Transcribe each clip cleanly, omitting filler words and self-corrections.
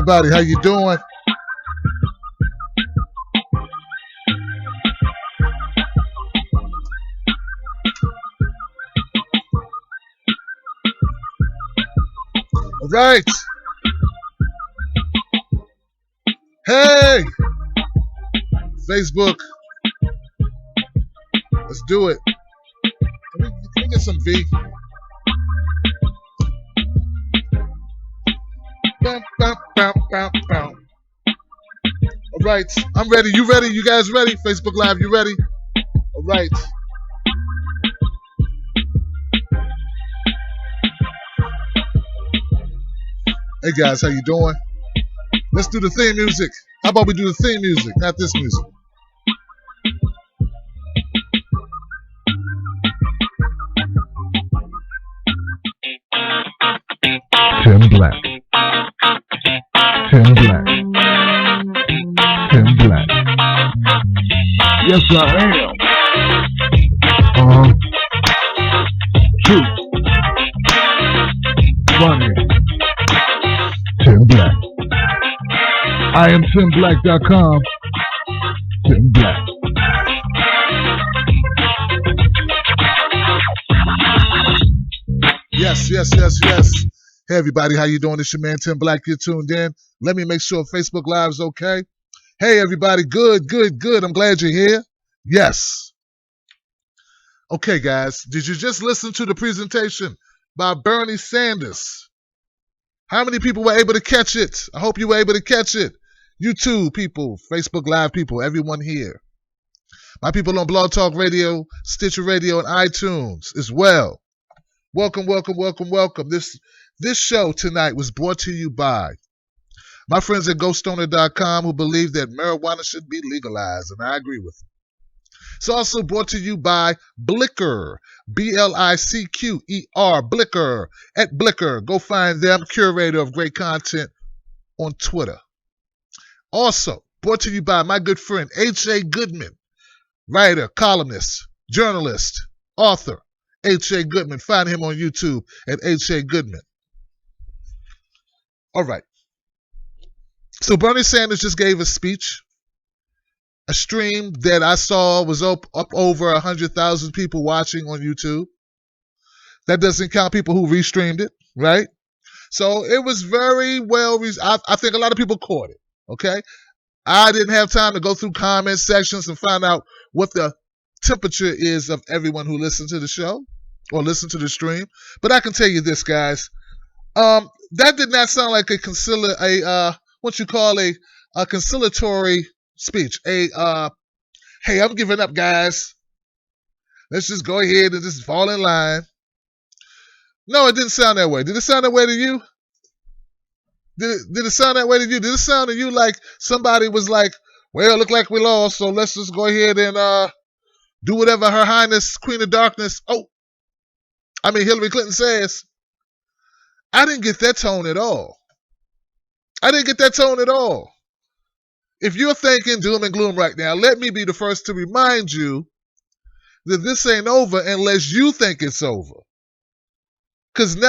everybody. How you doing? All right. Hey, Facebook. Let's do it. Can we get some V? Bow, bow, bow, bow, bow. All right. I'm ready. You ready? You guys ready? Facebook Live, you ready? All right. Hey guys, how you doing? Let's do the theme music. How about we do the theme music, not this music? Tim Black. Tim Black. Tim Black. Yes, I am. True. Funny. Tim Black. I am TimBlack.com. Tim Black. Yes. Hey everybody, how you doing? It's your man Tim Black. You're tuned in. Let me make sure Facebook Live is okay. Hey everybody, good. I'm glad you're here. Yes. Okay guys, did you just listen to the presentation by Bernie Sanders? How many people were able to catch it? I hope you were able to catch it. YouTube people, Facebook Live people, everyone here. My people on Blog Talk Radio, Stitcher Radio, and iTunes as well. Welcome. This show tonight was brought to you by my friends at GhostOwner.com who believe that marijuana should be legalized, and I agree with them. It's also brought to you by Blicker, Blicker, Blicker, at Blicker. Go find them, curator of great content on Twitter. Also brought to you by my good friend H.A. Goodman, writer, columnist, journalist, author. H.A. Goodman. Find him on YouTube at H.A. Goodman. All right. So Bernie Sanders just gave a speech, a stream that I saw was up over 100,000 people watching on YouTube. That doesn't count people who restreamed it, right? So it was very well, I think a lot of people caught it, okay? I didn't have time to go through comment sections and find out what the temperature is of everyone who listened to the show or listened to the stream. But I can tell you this, guys. That did not sound like a conciliatory speech. Hey, I'm giving up, guys. Let's just go ahead and just fall in line. No, it didn't sound that way. Did it sound that way to you? Did it sound that way to you? Did it sound to you like somebody was like, well, it looked like we lost, so let's just go ahead and do whatever Her Highness Queen of Darkness, Hillary Clinton says? I didn't get that tone at all. If you're thinking doom and gloom right now, let me be the first to remind you that this ain't over unless you think it's over. Because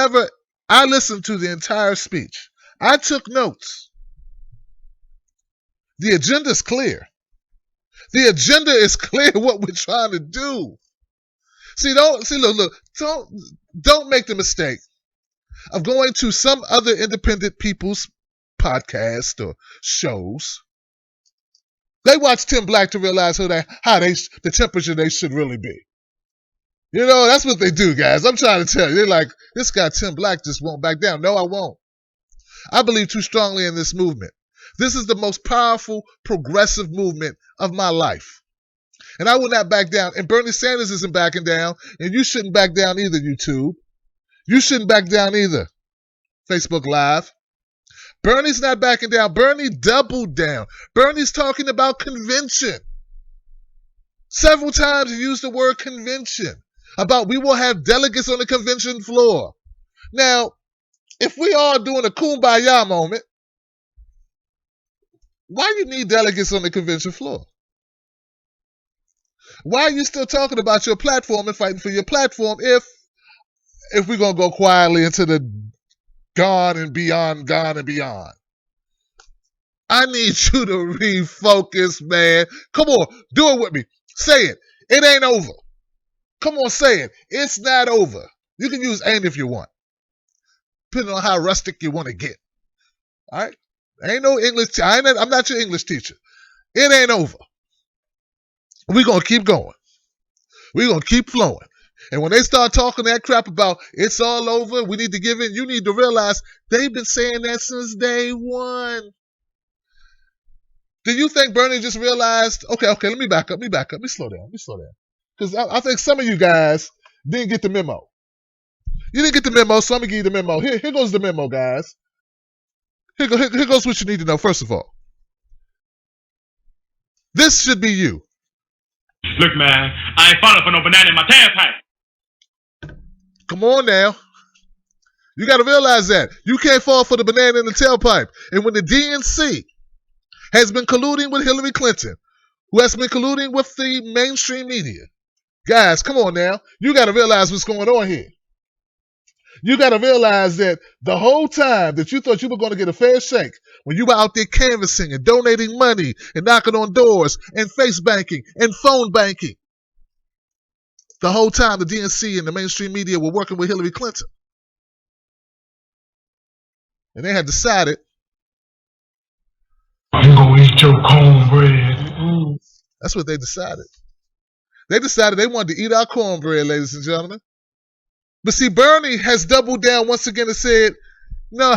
I listened to the entire speech. I took notes. The agenda's clear. The agenda is clear what we're trying to do. Look, don't make the mistake of going to some other independent people's podcast or shows. They watch Tim Black to realize the temperature they should really be. You know, that's what they do, guys. I'm trying to tell you. They're like, this guy Tim Black just won't back down. No, I won't. I believe too strongly in this movement. This is the most powerful progressive movement of my life. And I will not back down. And Bernie Sanders isn't backing down. And you shouldn't back down either, YouTube. You shouldn't back down either, Facebook Live. Bernie's not backing down. Bernie doubled down. Bernie's talking about convention. Several times he used the word convention. About we will have delegates on the convention floor. Now, if we are doing a kumbaya moment, why you need delegates on the convention floor? Why are you still talking about your platform and fighting for your platform if we're going to go quietly into the gone and beyond? I need you to refocus, man. Come on, do it with me. Say it. It ain't over. Come on, say it. It's not over. You can use ain't if you want, depending on how rustic you want to get. All right? Ain't no English. I'm not your English teacher. It ain't over. We're going to keep going. We're going to keep flowing. And when they start talking that crap about it's all over, we need to give in, you need to realize they've been saying that since day one. Do you think Bernie just realized, okay, let me back up. Let me slow down. Because I think some of you guys didn't get the memo. You didn't get the memo, so I'm going to give you the memo. Here goes the memo, guys. Here goes what you need to know, first of all. This should be you. Look, man, I ain't falling for no banana in my tailpipe. Come on now. You got to realize that. You can't fall for the banana in the tailpipe. And when the DNC has been colluding with Hillary Clinton, who has been colluding with the mainstream media, guys, come on now. You got to realize what's going on here. You got to realize that the whole time that you thought you were going to get a fair shake, when you were out there canvassing and donating money and knocking on doors and face banking and phone banking, the whole time the DNC and the mainstream media were working with Hillary Clinton. And they had decided, I'm gonna eat your cornbread. That's what they decided. They decided they wanted to eat our cornbread, ladies and gentlemen. But see, Bernie has doubled down once again and said, no.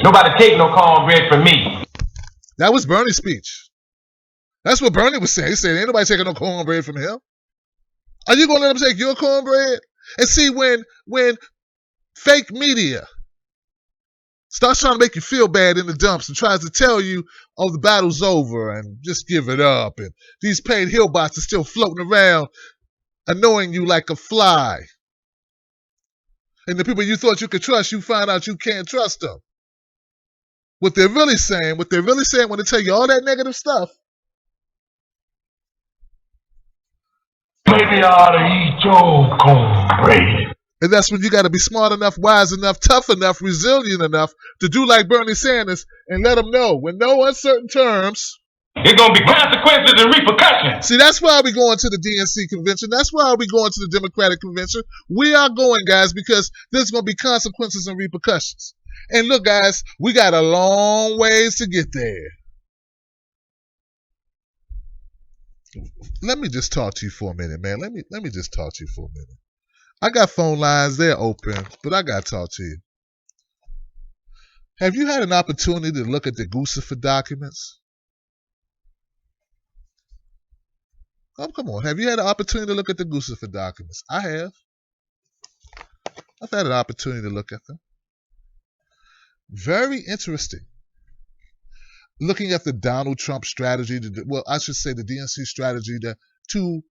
Nobody take no cornbread from me. That was Bernie's speech. That's what Bernie was saying. He said, ain't nobody taking no cornbread from him. Are you going to let them take your cornbread? And see, when fake media starts trying to make you feel bad in the dumps and tries to tell you, oh, the battle's over and just give it up. And these paid hillbots are still floating around, annoying you like a fly. And the people you thought you could trust, you find out you can't trust them. What they're really saying when they tell you all that negative stuff, Maybe I ought to eat your cornbread. and that's when you got to be smart enough, wise enough, tough enough, resilient enough to do like Bernie Sanders and let them know, with no uncertain terms, There's going to be consequences and repercussions. See, that's why we're going to the DNC convention. That's why we're going to the Democratic convention. We are going, guys, because there's going to be consequences and repercussions. And look, guys, we got a long ways to get there. Let me just talk to you for a minute, man. Let me just talk to you for a minute. I got phone lines, they're open, but I got to talk to you. Have you had an opportunity to look at the Guccifer documents? Oh, come on. Have you had an opportunity to look at the Guccifer documents? I have. I've had an opportunity to look at them. Very interesting. Looking at the Donald Trump strategy, I should say the DNC strategy to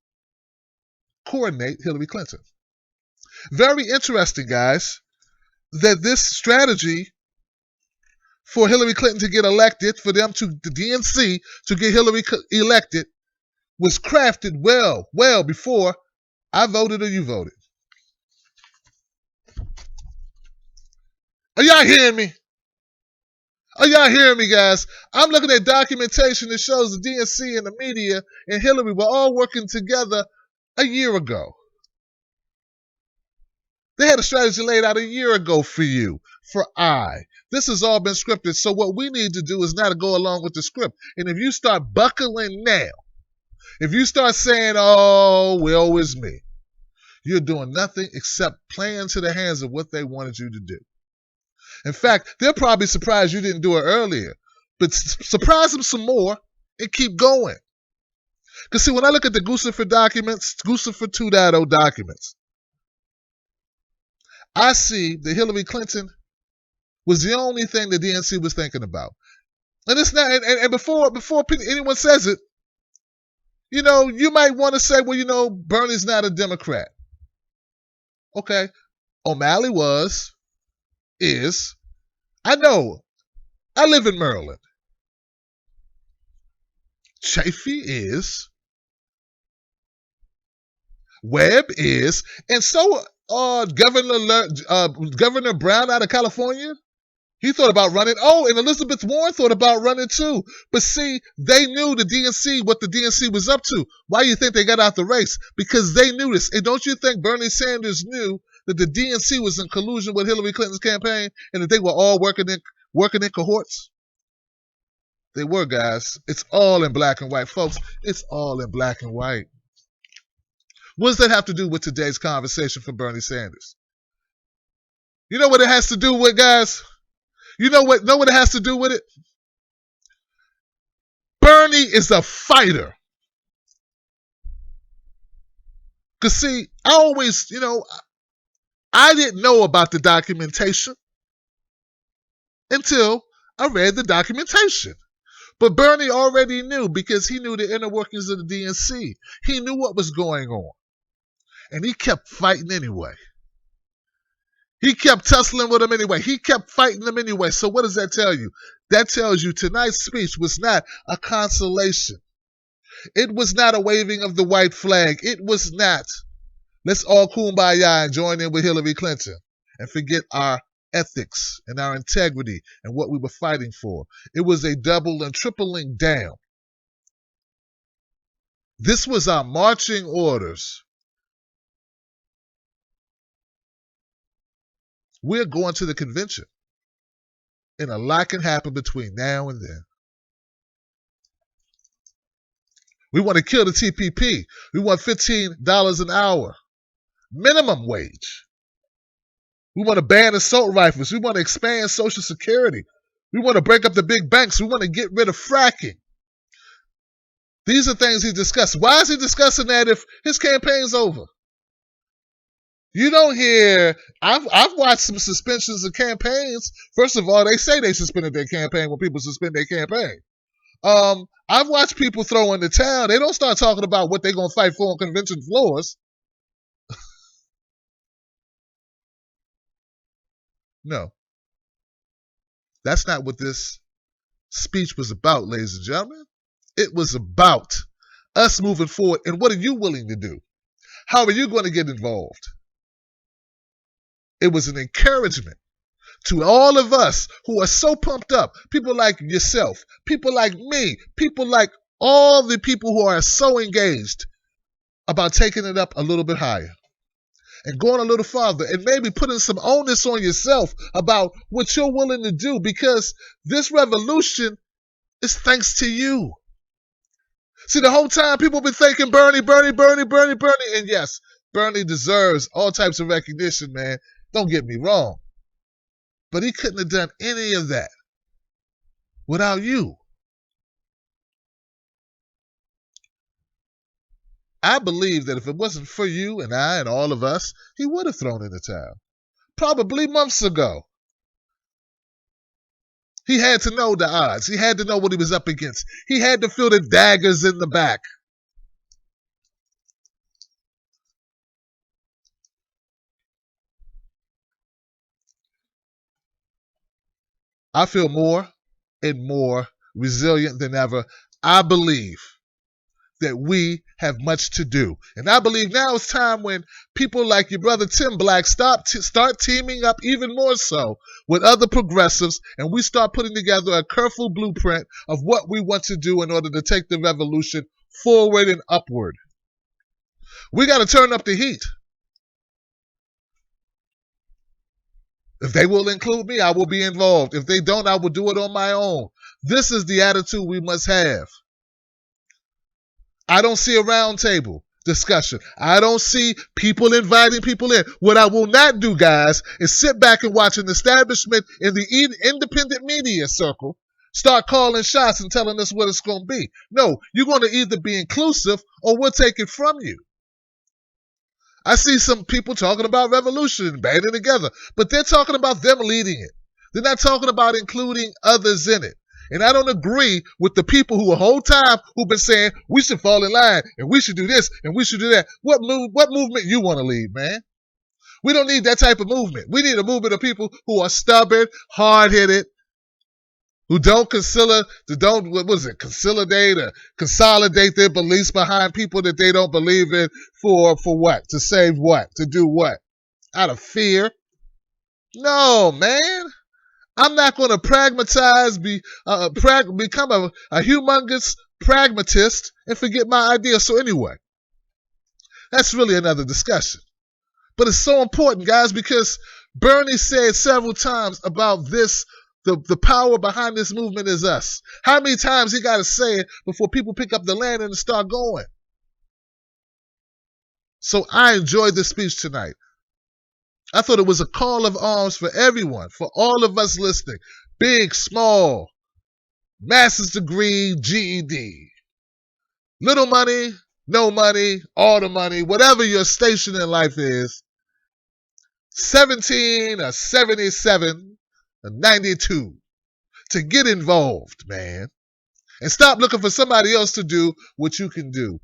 coordinate Hillary Clinton. Very interesting, guys, that this strategy for Hillary Clinton to get elected, for them to, the DNC, to get Hillary elected, was crafted well before I voted or you voted. Are y'all hearing me? Are y'all hearing me, guys? I'm looking at documentation that shows the DNC and the media and Hillary were all working together a year ago. They had a strategy laid out a year ago for you, for I. This has all been scripted, so what we need to do is now to go along with the script. And if you start buckling now, if you start saying, oh, woe is me, you're doing nothing except playing to the hands of what they wanted you to do. In fact, they're probably surprised you didn't do it earlier. But surprise them some more and keep going. Because see, when I look at the Guccifer documents, Guccifer 2.0 documents, I see that Hillary Clinton was the only thing the DNC was thinking about. And it's not, and before anyone says it, you might want to say, well, Bernie's not a Democrat. Okay. O'Malley is. I know. I live in Maryland. Chafee is. Webb is, and so Governor Brown out of California. He thought about running. Oh, and Elizabeth Warren thought about running too. But see, they knew the DNC, what the DNC was up to. Why do you think they got out the race? Because they knew this. And don't you think Bernie Sanders knew that the DNC was in collusion with Hillary Clinton's campaign and that they were all working in cohorts? They were, guys. It's all in black and white, folks. It's all in black and white. What does that have to do with today's conversation for Bernie Sanders? You know what it has to do with, guys? You know what it has to do with it? Bernie is a fighter. Because, see, I didn't know about the documentation until I read the documentation. But Bernie already knew because he knew the inner workings of the DNC. He knew what was going on. And he kept fighting anyway. He kept tussling with them anyway. He kept fighting them anyway. So what does that tell you? That tells you tonight's speech was not a consolation. It was not a waving of the white flag. It was not, let's all kumbaya and join in with Hillary Clinton and forget our ethics and our integrity and what we were fighting for. It was a double and tripling down. This was our marching orders. We're going to the convention, and a lot can happen between now and then. We want to kill the TPP. We want $15 an hour, minimum wage. We want to ban assault rifles. We want to expand Social Security. We want to break up the big banks. We want to get rid of fracking. These are things he discussed. Why is he discussing that if his campaign's over? You don't hear, I've watched some suspensions of campaigns. First of all, they say they suspended their campaign when people suspend their campaign. I've watched people throw in the towel. They don't start talking about what they're going to fight for on convention floors. No. That's not what this speech was about, ladies and gentlemen. It was about us moving forward. And what are you willing to do? How are you going to get involved? It was an encouragement to all of us who are so pumped up, people like yourself, people like me, people like all the people who are so engaged about taking it up a little bit higher and going a little farther and maybe putting some onus on yourself about what you're willing to do, because this revolution is thanks to you. See, the whole time people have been thinking Bernie, Bernie, Bernie, Bernie, Bernie. And yes, Bernie deserves all types of recognition, man. Don't get me wrong. But he couldn't have done any of that without you. I believe that if it wasn't for you and I and all of us, he would have thrown in the towel. Probably months ago. He had to know the odds. He had to know what he was up against. He had to feel the daggers in the back. I feel more and more resilient than ever. I believe that we have much to do. And I believe now it's time when people like your brother Tim Black start teaming up even more so with other progressives, and we start putting together a careful blueprint of what we want to do in order to take the revolution forward and upward. We got to turn up the heat. If they will include me, I will be involved. If they don't, I will do it on my own. This is the attitude we must have. I don't see a roundtable discussion. I don't see people inviting people in. What I will not do, guys, is sit back and watch an establishment in the independent media circle start calling shots and telling us what it's going to be. No, you're going to either be inclusive or we'll take it from you. I see some people talking about revolution and banding together, but they're talking about them leading it. They're not talking about including others in it. And I don't agree with the people who the whole time who've been saying we should fall in line and we should do this and we should do that. What movement you want to lead, man? We don't need that type of movement. We need a movement of people who are stubborn, hard-headed, who don't consolidate or consolidate their beliefs behind people that they don't believe in for what? To save what? To do what? Out of fear? No, man. I'm not going to become a humongous pragmatist and forget my idea. So anyway, that's really another discussion. But it's so important, guys, because Bernie said several times about this, the power behind this movement is us. How many times he got to say it before people pick up the land and start going? So I enjoyed this speech tonight. I thought it was a call of arms for everyone, for all of us listening. Big, small, master's degree, GED. Little money, no money, all the money, whatever your station in life is. 17 or 77 or 92. To get involved, man. And stop looking for somebody else to do what you can do.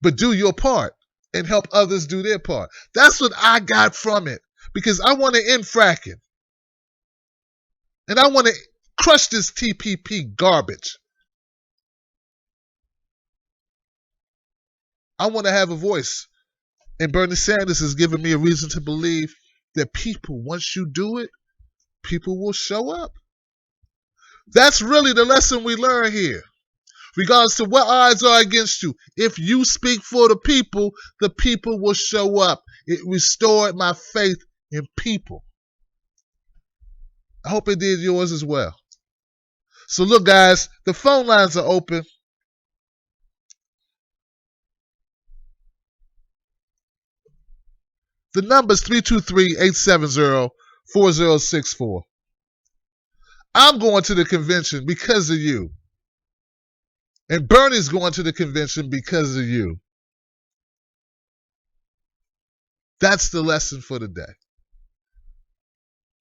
But do your part and help others do their part. That's what I got from it. Because I want to end fracking. And I want to crush this TPP garbage. I want to have a voice. And Bernie Sanders has given me a reason to believe that people, once you do it, people will show up. That's really the lesson we learn here. Regardless of what odds are against you, if you speak for the people will show up. It restored my faith in people. I hope it did yours as well. So look, guys, the phone lines are open. The number's 323-870-4064. I'm going to the convention because of you. And Bernie's going to the convention because of you. That's the lesson for the day.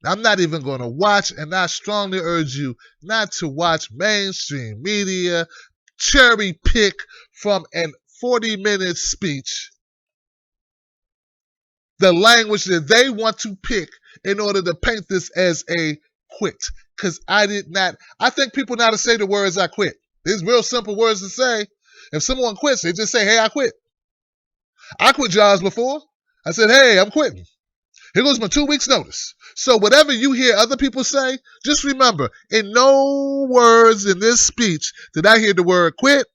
I'm not even going to watch, and I strongly urge you not to watch mainstream media cherry pick from a 40-minute speech the language that they want to pick in order to paint this as a quit. Because I think people know how to say the words I quit. These real simple words to say. If someone quits, they just say, hey, I quit. I quit jobs before. I said, hey, I'm quitting. Here goes my 2 weeks notice. So whatever you hear other people say, just remember, in no words in this speech did I hear the word quit,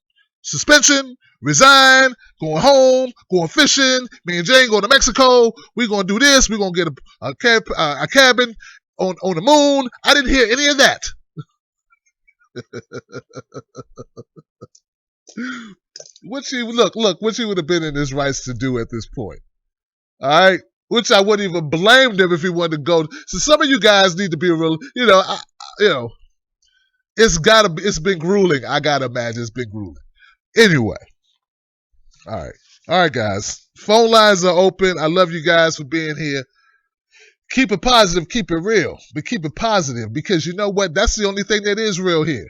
suspension, resign, going home, going fishing, me and Jane going to Mexico, we're going to do this, we're going to get a cabin on the moon. I didn't hear any of that. What she would have been in his rights to do at this point. All right? Which I wouldn't even blame them if he wanted to go. So some of you guys need to be real, it's been grueling. I gotta imagine it's been grueling. Anyway. All right, guys. Phone lines are open. I love you guys for being here. Keep it positive, keep it real. But keep it positive because you know what? That's the only thing that is real here.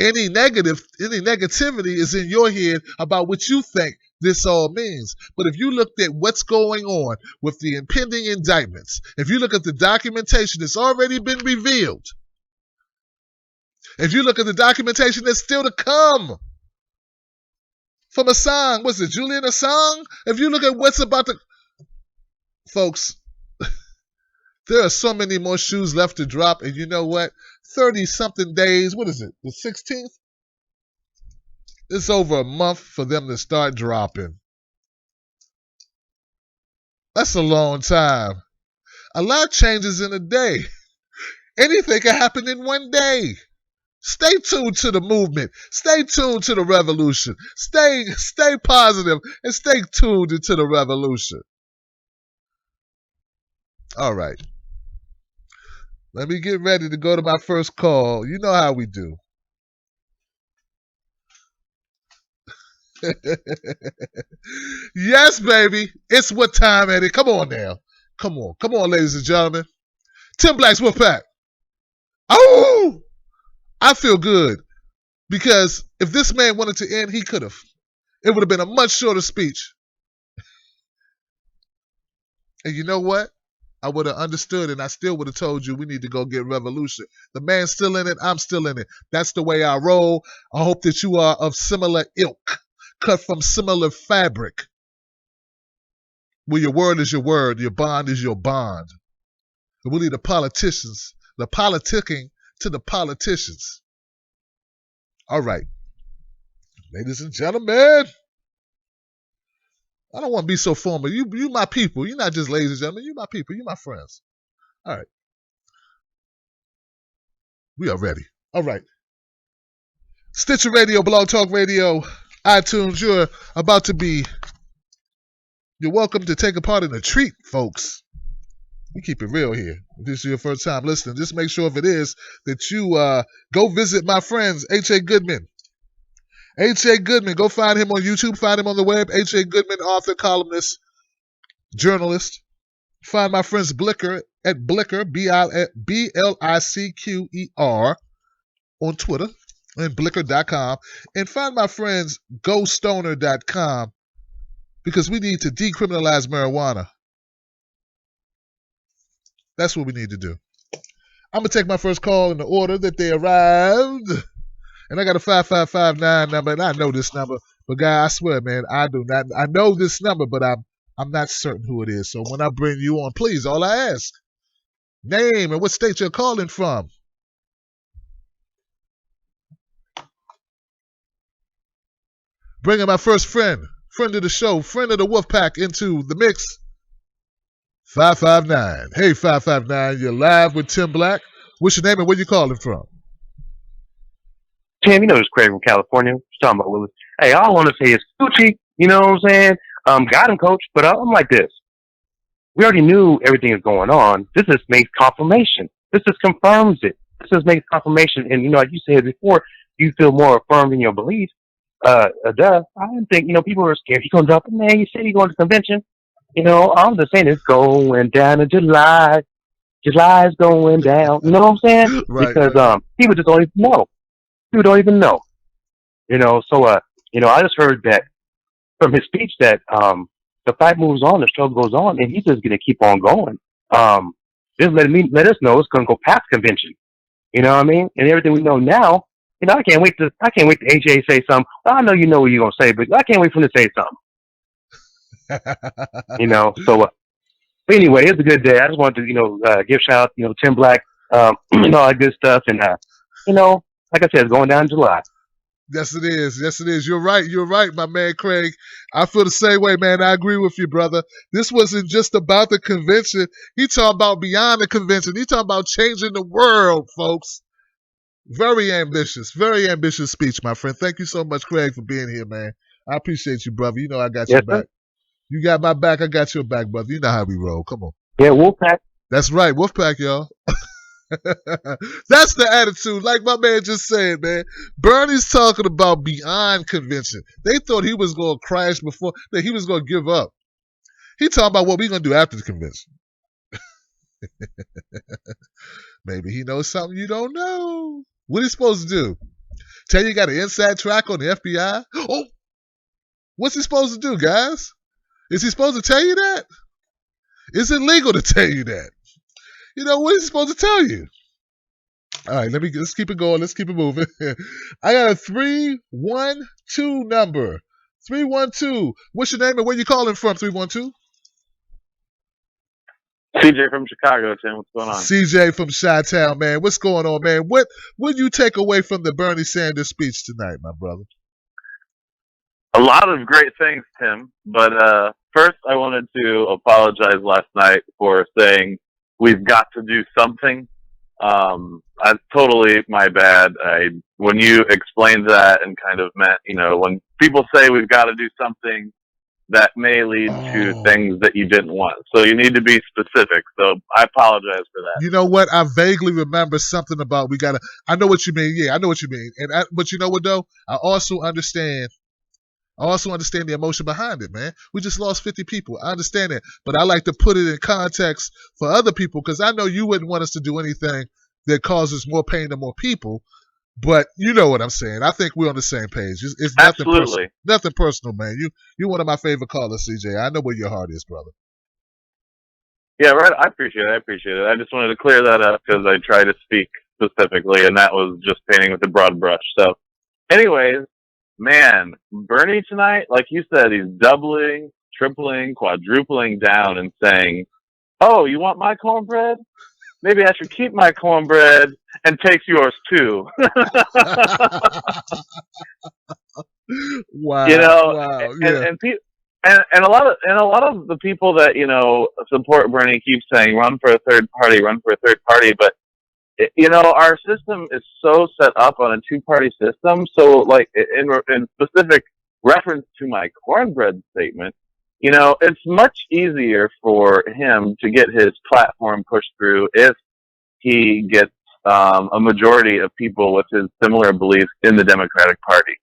Any negativity is in your head about what you think this all means. But if you looked at what's going on with the impending indictments, if you look at the documentation that's already been revealed, if you look at the documentation that's still to come from Assange, what's it, Julian Assange? If you look at what's about to... Folks, there are so many more shoes left to drop, and you know what? 30-something days, what is it, the 16th? It's over a month for them to start dropping. That's a long time. A lot changes in a day. Anything can happen in one day. Stay tuned to the movement. Stay tuned to the revolution. Stay positive and stay tuned into the revolution. All right. Let me get ready to go to my first call. You know how we do. Yes, baby. It's what time, Eddie. Come on now. Come on, ladies and gentlemen. Tim Black's Wolfpack. Oh! I feel good. Because if this man wanted to end, he could have. It would have been a much shorter speech. And you know what? I would have understood, and I still would have told you we need to go get revolution. The man's still in it. I'm still in it. That's the way I roll. I hope that you are of similar ilk, cut from similar fabric, where your word is your word, your bond is your bond. And we leave the politicians, the politicking to the politicians. All right. Ladies and gentlemen, I don't want to be so formal. You my people. You're not just ladies and gentlemen. You my people. You my friends. All right. We are ready. All right. Stitcher Radio, Blog Talk Radio, iTunes. You're welcome to take a part in the treat, folks. We keep it real here. If this is your first time listening, just make sure if it is that you go visit my friends, H.A. Goodman. H.A. Goodman, go find him on YouTube, find him on the web. H.A. Goodman, author, columnist, journalist. Find my friends Blicker at Blicker, BLICQER, on Twitter and Blicker.com. And find my friends GoStoner.com, because we need to decriminalize marijuana. That's what we need to do. I'm going to take my first call in the order that they arrived. And I got a 5559 number, and I know this number. But, guy, I swear, man, I do not. I know this number, but I'm not certain who it is. So when I bring you on, please, all I ask, name and what state you're calling from. Bringing my first friend of the show, friend of the Wolf Pack into the mix. 559. Hey, 559, you're live with Tim Black. What's your name and where you calling from? Tim, you know it's Craig from California. Talking about Willis. Hey, all I want to say is Gucci. You know what I'm saying? Got him, coach. But I'm like this. We already knew everything is going on. This just makes confirmation. This just confirms it. This just makes confirmation. And, you know, like you said before, you feel more affirmed in your belief. I didn't think, you know, people were scared. He's going to drop it. Man, you said he's going to convention. You know, I'm just saying it's going down in July. July's going down. You know what I'm saying? Right, because right. People just don't even know. People don't even know. You know, so you know, I just heard that from his speech that the fight moves on, the struggle goes on, and he's just gonna keep on going. Just let us know it's gonna go past convention. You know what I mean? And everything we know now, you know, I can't wait to AJ say something. I know you know what you're gonna say, but I can't wait for him to say something. You know, so but anyway, it's a good day. I just wanted to, you know, give shout out, you know, Tim Black, and all that good stuff, and you know, like I said, it's going down in July. Yes, it is. Yes, it is. You're right. You're right, my man, Craig. I feel the same way, man. I agree with you, brother. This wasn't just about the convention. He talking about beyond the convention. He talking about changing the world, folks. Very ambitious speech, my friend. Thank you so much, Craig, for being here, man. I appreciate you, brother. You know I got your back. You got my back. I got your back, brother. You know how we roll. Come on. Yeah, Wolfpack. That's right. Wolfpack, y'all. That's the attitude. Like my man just said, man. Bernie's talking about beyond convention. They thought he was going to crash before, that he was going to give up. He talking about what we going to do after the convention. Maybe he knows something you don't know. What he supposed to do? Tell you got an inside track on the FBI? Oh, what's he supposed to do, guys? Is he supposed to tell you that? Is it legal to tell you that? You know, what is he supposed to tell you? All right, let's keep it going. Let's keep it moving. I got a 312 number. 312. What's your name and where you calling from, 312? CJ from Chicago, Tim. What's going on? CJ from Chi-Town, man. What's going on, man? What did you take away from the Bernie Sanders speech tonight, my brother? A lot of great things, Tim. But first, I wanted to apologize last night for saying we've got to do something. That's totally my bad. When you explained that and kind of meant, you know, when people say we've got to do something, that may lead to things that you didn't want. So you need to be specific. So I apologize for that. You know what? I vaguely remember something about I know what you mean. Yeah, I know what you mean. But you know what, though? I also understand the emotion behind it, man. We just lost 50 people. I understand that. But I like to put it in context for other people, because I know you wouldn't want us to do anything that causes more pain to more people. But you know what I'm saying. I think we're on the same page. It's nothing personal. Nothing personal, man. You're one of my favorite callers, CJ. I know where your heart is, brother. Yeah, right. I appreciate it. I just wanted to clear that up because I try to speak specifically, and that was just painting with a broad brush. So, anyways, man, Bernie tonight, like you said, he's doubling, tripling, quadrupling down and saying, "Oh, you want my cornbread? Maybe I should keep my cornbread and take yours too." You Wow, know, wow, and yeah. and pe- and a lot of the people that support Bernie keep saying run for a third party, run for a third party, but our system is so set up on a two-party system. So, like in specific reference to my cornbread statement, it's much easier for him to get his platform pushed through if he gets a majority of people with his similar beliefs in the Democratic Party,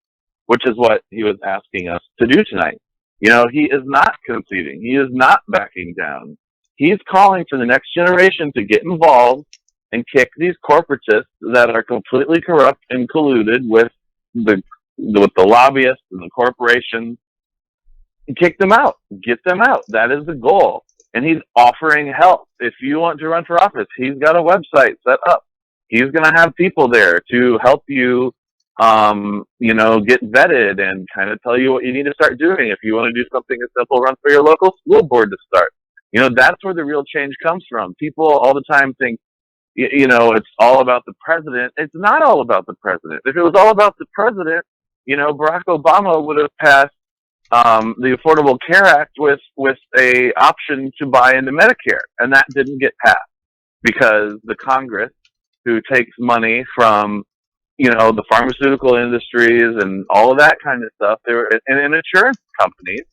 which is what he was asking us to do tonight. He is not conceding. He is not backing down. He's calling for the next generation to get involved and kick these corporatists that are completely corrupt and colluded with the lobbyists and the corporations. Kick them out. Get them out. That is the goal. And he's offering help. If you want to run for office, he's got a website set up. He's going to have people there to help you, get vetted and kind of tell you what you need to start doing. If you want to do something as simple, run for your local school board to start. That's where the real change comes from. People all the time think, it's all about the president. It's not all about the president. If it was all about the president, Barack Obama would have passed the Affordable Care Act with a option to buy into Medicare, and that didn't get passed because the Congress, who takes money from the pharmaceutical industries and all of that kind of stuff, and insurance companies,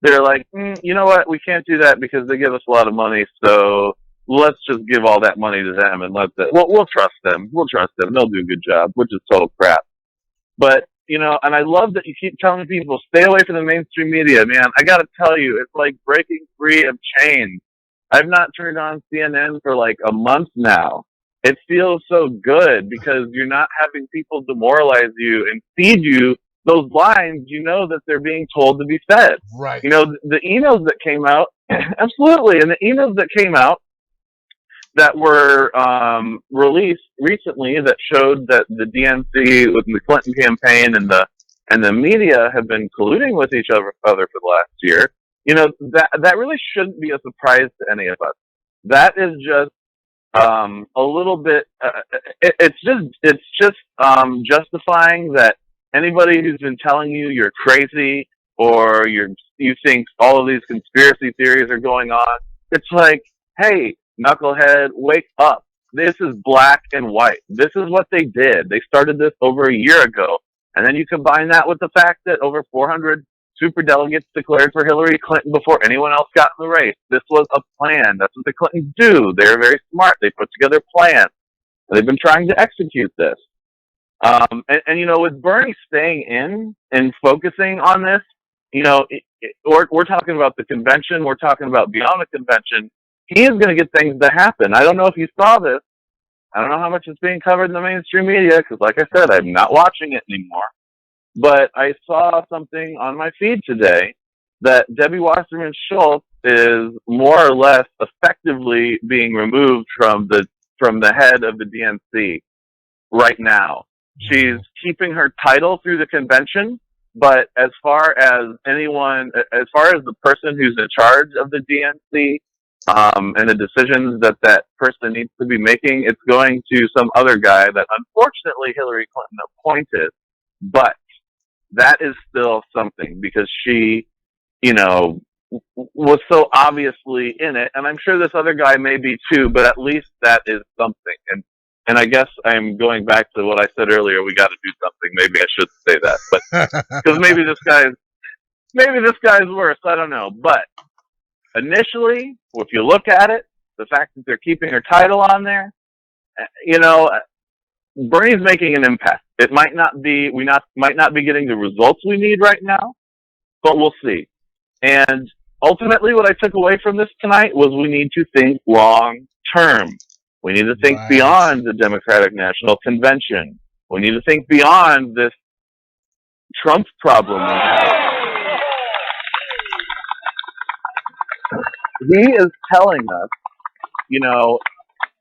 they're like, you know what, we can't do that because they give us a lot of money, so let's just give all that money to them and we'll trust them. We'll trust them. They'll do a good job, which is total crap. But and I love that you keep telling people, stay away from the mainstream media, man. I gotta tell you, it's like breaking free of chains. I've not turned on CNN for like a month now. It feels so good because you're not having people demoralize you and feed you those lines, that they're being told to be fed. Right. The emails that came out, absolutely, and the emails that came out that were released recently that showed that the DNC with the Clinton campaign and the media have been colluding with each other for the last year. That really shouldn't be a surprise to any of us. That is just a little bit. It's just justifying that anybody who's been telling you you're crazy or you think all of these conspiracy theories are going on. It's like, hey, knucklehead, wake up. This is black and white. This is what they did. They started this over a year ago. And then you combine that with the fact that over 400 superdelegates declared for Hillary Clinton before anyone else got in the race. This was a plan. That's what the Clintons do. They're very smart. They put together plans. They've been trying to execute this. With Bernie staying in and focusing on this, we're talking about the convention. We're talking about beyond the convention. He is going to get things to happen. I don't know if you saw this. I don't know how much it's being covered in the mainstream media because, like I said, I'm not watching it anymore. But I saw something on my feed today that Debbie Wasserman Schultz is more or less effectively being removed from the head of the DNC right now. She's keeping her title through the convention, but as far as the person who's in charge of the DNC, and the decisions that person needs to be making, it's going to some other guy that unfortunately Hillary Clinton appointed. But that is still something because she, was so obviously in it. And I'm sure this other guy may be too, but at least that is something. And I guess I'm going back to what I said earlier. We got to do something. Maybe I should say that, but because maybe this guy's worse. I don't know. But initially, if you look at it, the fact that they're keeping her title on there, Bernie's making an impact. It might not be, might not be getting the results we need right now, but we'll see. And ultimately, what I took away from this tonight was we need to think long term. We need to think beyond the Democratic National Convention. We need to think beyond this Trump problem we have. he is telling us, you know,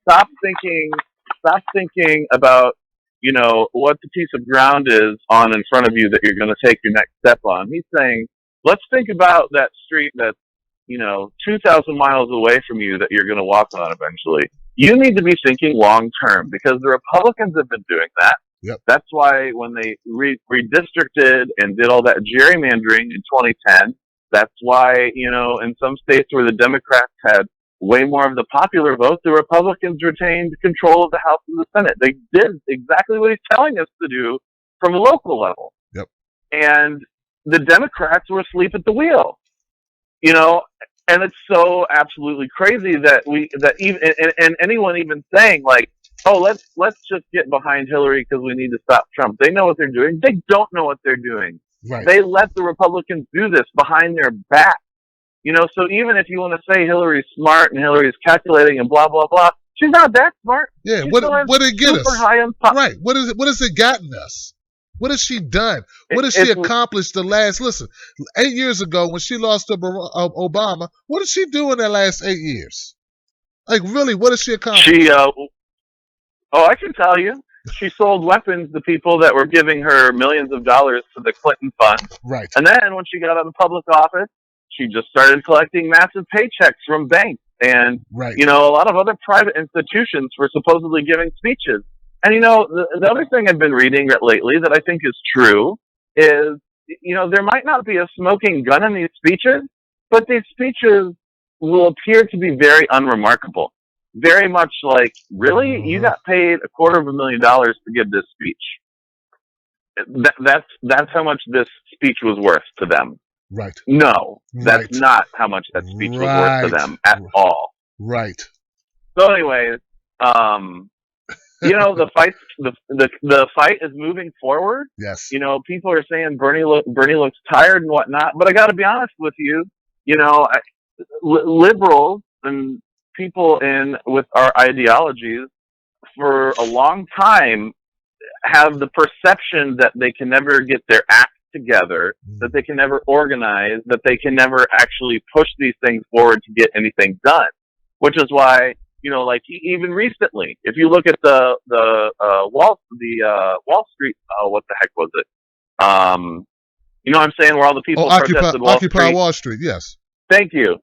stop thinking about, you know, what the piece of ground is on in front of you that you're going to take your next step on. He's saying, let's think about that street that's, you know, 2,000 miles away from you that you're going to walk on eventually. You need to be thinking long term, because the Republicans have been doing that. Yep. That's why when they redistricted and did all that gerrymandering in 2010, that's why, you know, in some states where the Democrats had way more of the popular vote, the Republicans retained control of the House and the Senate. They did exactly what he's telling us to do from a local level. Yep. And the Democrats were asleep at the wheel, you know, and it's so absolutely crazy that even anyone even saying like, oh, let's just get behind Hillary because we need to stop Trump. They know what they're doing. They don't know what they're doing. Right. They let the Republicans do this behind their back. You know, so even if you want to say Hillary's smart and Hillary's calculating and blah, blah, blah, she's not that smart. Yeah, She what still has did it get super us? high Right. What has it gotten us? What has she done? What has she It's- accomplished the last, listen, 8 years ago when she lost to Obama, what did she do in the last 8 years? Like, really, what has she accomplished? I can tell you. She sold weapons to people that were giving her millions of dollars to the Clinton fund. Right. And then when she got out of public office, she just started collecting massive paychecks from banks and, Right. you know, a lot of other private institutions for supposedly giving speeches. And, you know, the other thing I've been reading lately that I think is true is, you know, there might not be a smoking gun in these speeches, but these speeches will appear to be very unremarkable. Very much like, really? You got paid $250,000 to give this speech. That's how much this speech was worth to them. Right. No, that's Right. not how much that speech was worth to them at all. Right. So anyways, you know, the fight is moving forward. Yes. You know, people are saying Bernie looks tired and whatnot, but I got to be honest with you. You know, liberals and people with our ideologies for a long time have the perception that they can never get their act together, that they can never organize, that they can never actually push these things forward to get anything done. Which is why, you know, like even recently, if you look at the Wall Street, what the heck was it? You know what I'm saying? Where all the people protested Wall Occupy Street. Wall Street. Yes. Thank you.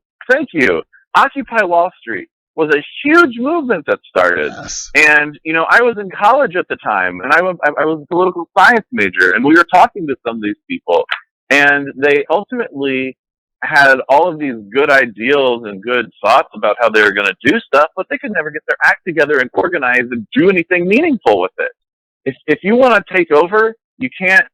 Occupy Wall Street was a huge movement that started. Yes. And, you know, I was in college at the time, and I was a political science major, and we were talking to some of these people, and they ultimately had all of these good ideals and good thoughts about how they were going to do stuff, but they could never get their act together and organize and do anything meaningful with it. If you want to take over, you can't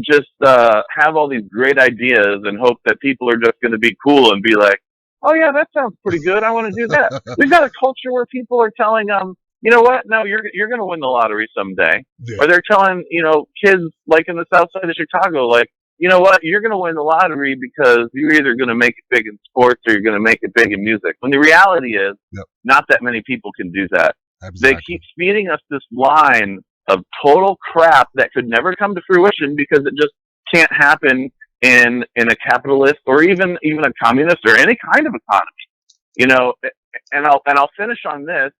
just have all these great ideas and hope that people are just going to be cool and be like, oh yeah, that sounds pretty good. I want to do that. We've got a culture where people are telling them, you know what? No, you're going to win the lottery someday. Yeah. Or they're telling, you know, kids like in the south side of Chicago, like, you know what? You're going to win the lottery because you're either going to make it big in sports or you're going to make it big in music. When the reality is, not that many people can do that. Exactly. They keep feeding us this line of total crap that could never come to fruition because it just can't happen in a capitalist or even a communist or any kind of economy. You know, and I'll finish on this.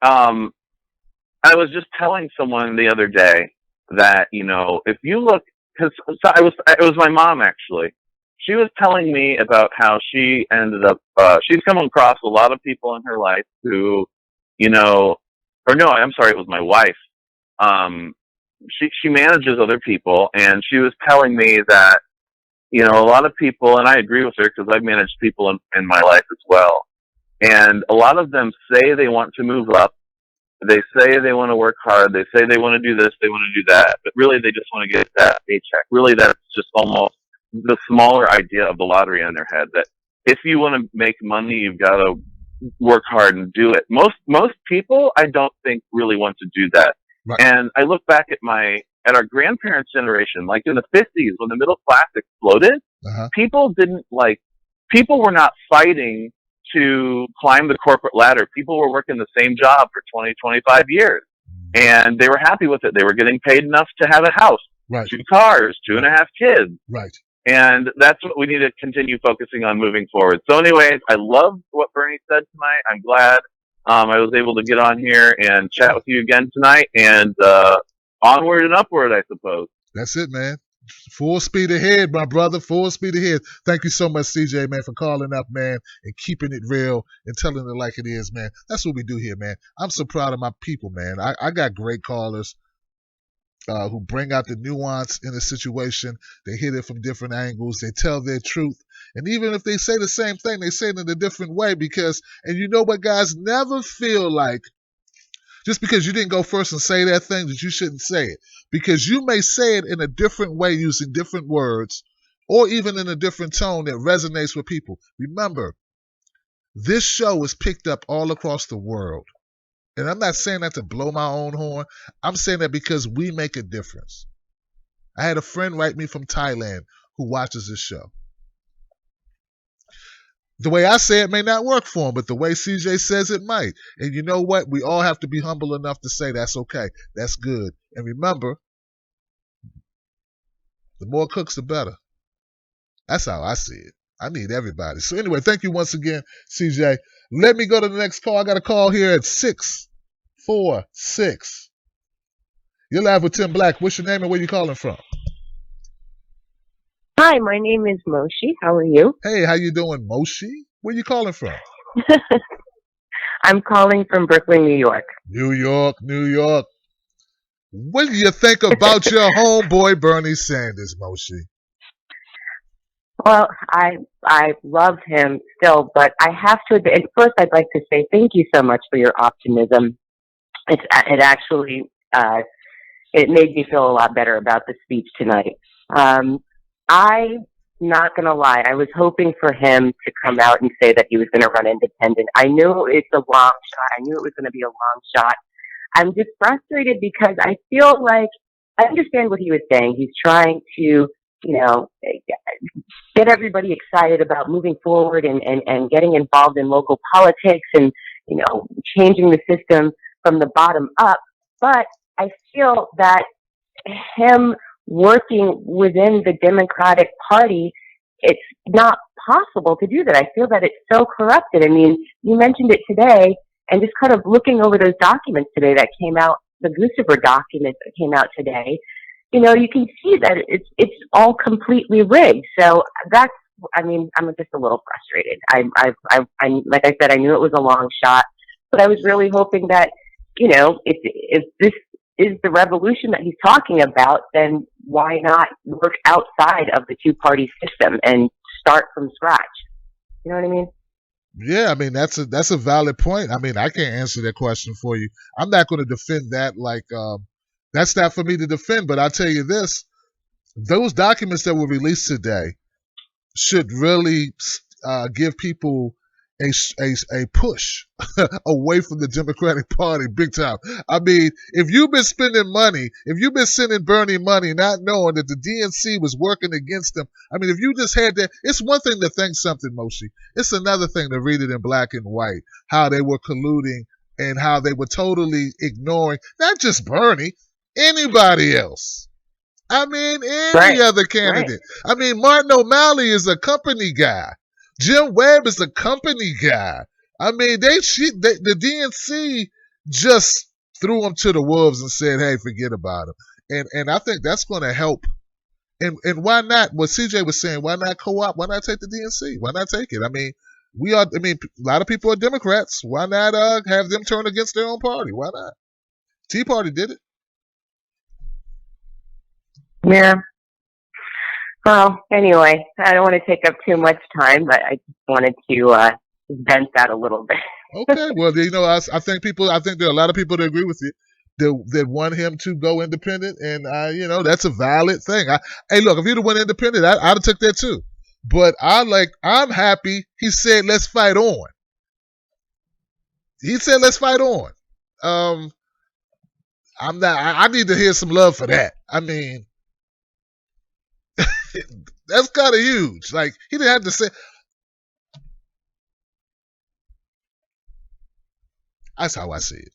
I was just telling someone the other day that, you know, if you look, because it was my mom actually. She was telling me about how she ended up. She's come across a lot of people in her life who, you know, or no, I'm sorry, it was my wife. She manages other people, and she was telling me that, you know, a lot of people, and I agree with her because I've managed people in my life as well, and a lot of them say they want to move up. They say they want to work hard. They say they want to do this, they want to do that, but really they just want to get that paycheck. Really, that's just almost the smaller idea of the lottery in their head, that if you want to make money, you've got to work hard and do it. Most people, I don't think, really want to do that. Right. And I look back at our grandparents' generation, like in the 50s when the middle class exploded, people were not fighting to climb the corporate ladder. People were working the same job for 20, 25 years. And they were happy with it. They were getting paid enough to have a house, 2 cars, 2.5 kids. Right. And that's what we need to continue focusing on moving forward. So anyways, I love what Bernie said tonight. I'm glad I was able to get on here and chat with you again tonight. And onward and upward, I suppose. That's it, man. Full speed ahead, my brother. Full speed ahead. Thank you so much, CJ, man, for calling up, man, and keeping it real and telling it like it is, man. That's what we do here, man. I'm so proud of my people, man. I got great callers who bring out the nuance in a situation. They hit it from different angles. They tell their truth. And even if they say the same thing, they say it in a different way because, and you know what, guys, never feel like just because you didn't go first and say that thing that you shouldn't say it. Because you may say it in a different way using different words or even in a different tone that resonates with people. Remember, this show is picked up all across the world. And I'm not saying that to blow my own horn. I'm saying that because we make a difference. I had a friend write me from Thailand who watches this show. The way I say it may not work for him, but the way CJ says it might. And you know what? We all have to be humble enough to say that's okay. That's good. And remember, the more cooks, the better. That's how I see it. I need everybody. So anyway, thank you once again, CJ. Let me go to the next call. I got a call here at 646. You're live with Tim Black. What's your name and where you calling from? Hi, my name is Moshi. How are you? Hey, how you doing, Moshi? Where you calling from? I'm calling from Brooklyn, New York. New York, New York. What do you think about your homeboy Bernie Sanders, Moshi? Well, I love him still, but I have to admit, first I'd like to say thank you so much for your optimism. It actually it made me feel a lot better about the speech tonight. I'm not going to lie. I was hoping for him to come out and say that he was going to run independent. I knew it's a long shot. I knew it was going to be a long shot. I'm just frustrated because I feel like I understand what he was saying. He's trying to, get everybody excited about moving forward and getting involved in local politics and, changing the system from the bottom up. But I feel that him working within the Democratic Party, it's not possible to do that. I feel that it's so corrupted. I mean, you mentioned it today, and just kind of looking over those documents today that came out, the Guccifer documents that came out today, you can see that it's all completely rigged. So that's, I'm just a little frustrated. I like I said, I knew it was a long shot, but I was really hoping that, if this is the revolution that he's talking about, then why not work outside of the two-party system and start from scratch? You know what I mean? Yeah, that's a valid point. I can't answer that question for you. I'm not going to defend that like that's not for me to defend, but I'll tell you this. Those documents that were released today should really give people a push away from the Democratic Party big time. If you've been spending money, if you've been sending Bernie money not knowing that the DNC was working against them, if you just had that, it's one thing to think something, Moshi. It's another thing to read it in black and white, how they were colluding and how they were totally ignoring not just Bernie, anybody else. Any other candidate. Right. Martin O'Malley is a company guy. Jim Webb is a company guy. The DNC just threw him to the wolves and said, hey, forget about him. And I think that's going to help. And why not? What CJ was saying, why not co-op? Why not take the DNC? Why not take it? A lot of people are Democrats. Why not have them turn against their own party? Why not? Tea Party did it. Yeah. Well, anyway, I don't want to take up too much time, but I just wanted to vent that a little bit. Okay. Well, I think there are a lot of people that agree with you that want him to go independent, and that's a valid thing. Hey, look, if he'd have went independent, I'd have took that too. But I'm happy he said let's fight on. He said let's fight on. I need to hear some love for that. That's kind of huge. Like, he didn't have to say. That's how I see it.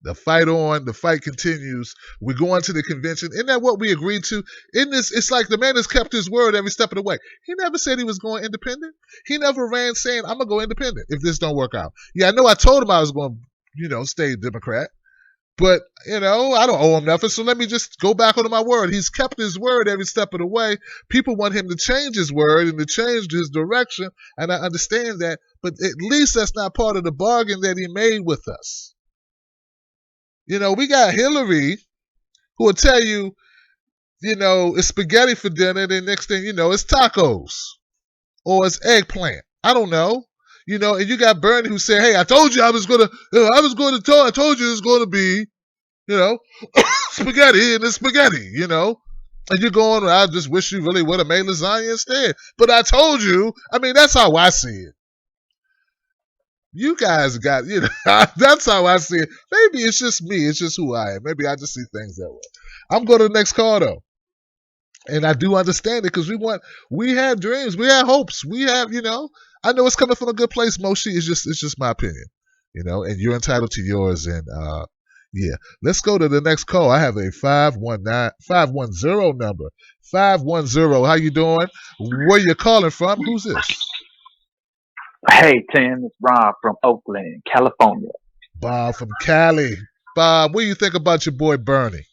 The fight on, the fight continues. We go on to the convention. Isn't that what we agreed to? It's like the man has kept his word every step of the way. He never said he was going independent. He never ran saying, I'm going to go independent if this don't work out. Yeah, I know I told him I was going to, stay Democrat. But, I don't owe him nothing, so let me just go back onto my word. He's kept his word every step of the way. People want him to change his word and to change his direction, and I understand that. But at least that's not part of the bargain that he made with us. We got Hillary, who will tell you, it's spaghetti for dinner, and then next thing you know, it's tacos or it's eggplant. I don't know. And you got Bernie who said, hey, I told you I told you it was going to be, spaghetti and it's spaghetti, And you're going, I just wish you really would have made lasagna instead. But I told you, that's how I see it. You guys got, that's how I see it. Maybe it's just me. It's just who I am. Maybe I just see things that way. I'm going to the next call, though. And I do understand it because we have dreams. We have hopes. We have, I know it's coming from a good place, Moshi. It's just my opinion, and you're entitled to yours. And, yeah, let's go to the next call. I have a 510 number. 510. How you doing? Where you calling from? Who's this? Hey, Tim, it's Rob from Oakland, California. Bob from Cali. Bob, what do you think about your boy Bernie?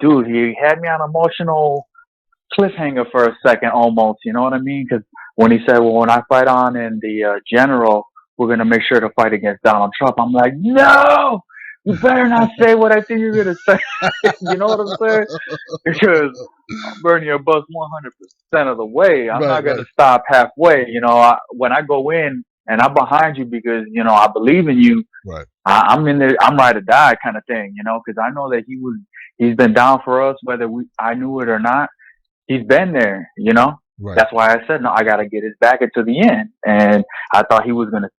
Dude, he had me on an emotional cliffhanger for a second almost, you know what I mean? Because when he said, well, when I fight on in the general, we're going to make sure to fight against Donald Trump. I'm like, no, you better not say what I think you're going to say. You know what I'm saying? Because I'm burning your bus 100% of the way. I'm not going to stop halfway. When I go in and I'm behind you because, I believe in you, right. I'm in there, I'm ride or die kind of thing, because I know that he's been down for us, whether I knew it or not. He's been there, Right. That's why I said, no, I got to get his back into the end. And I thought he was going to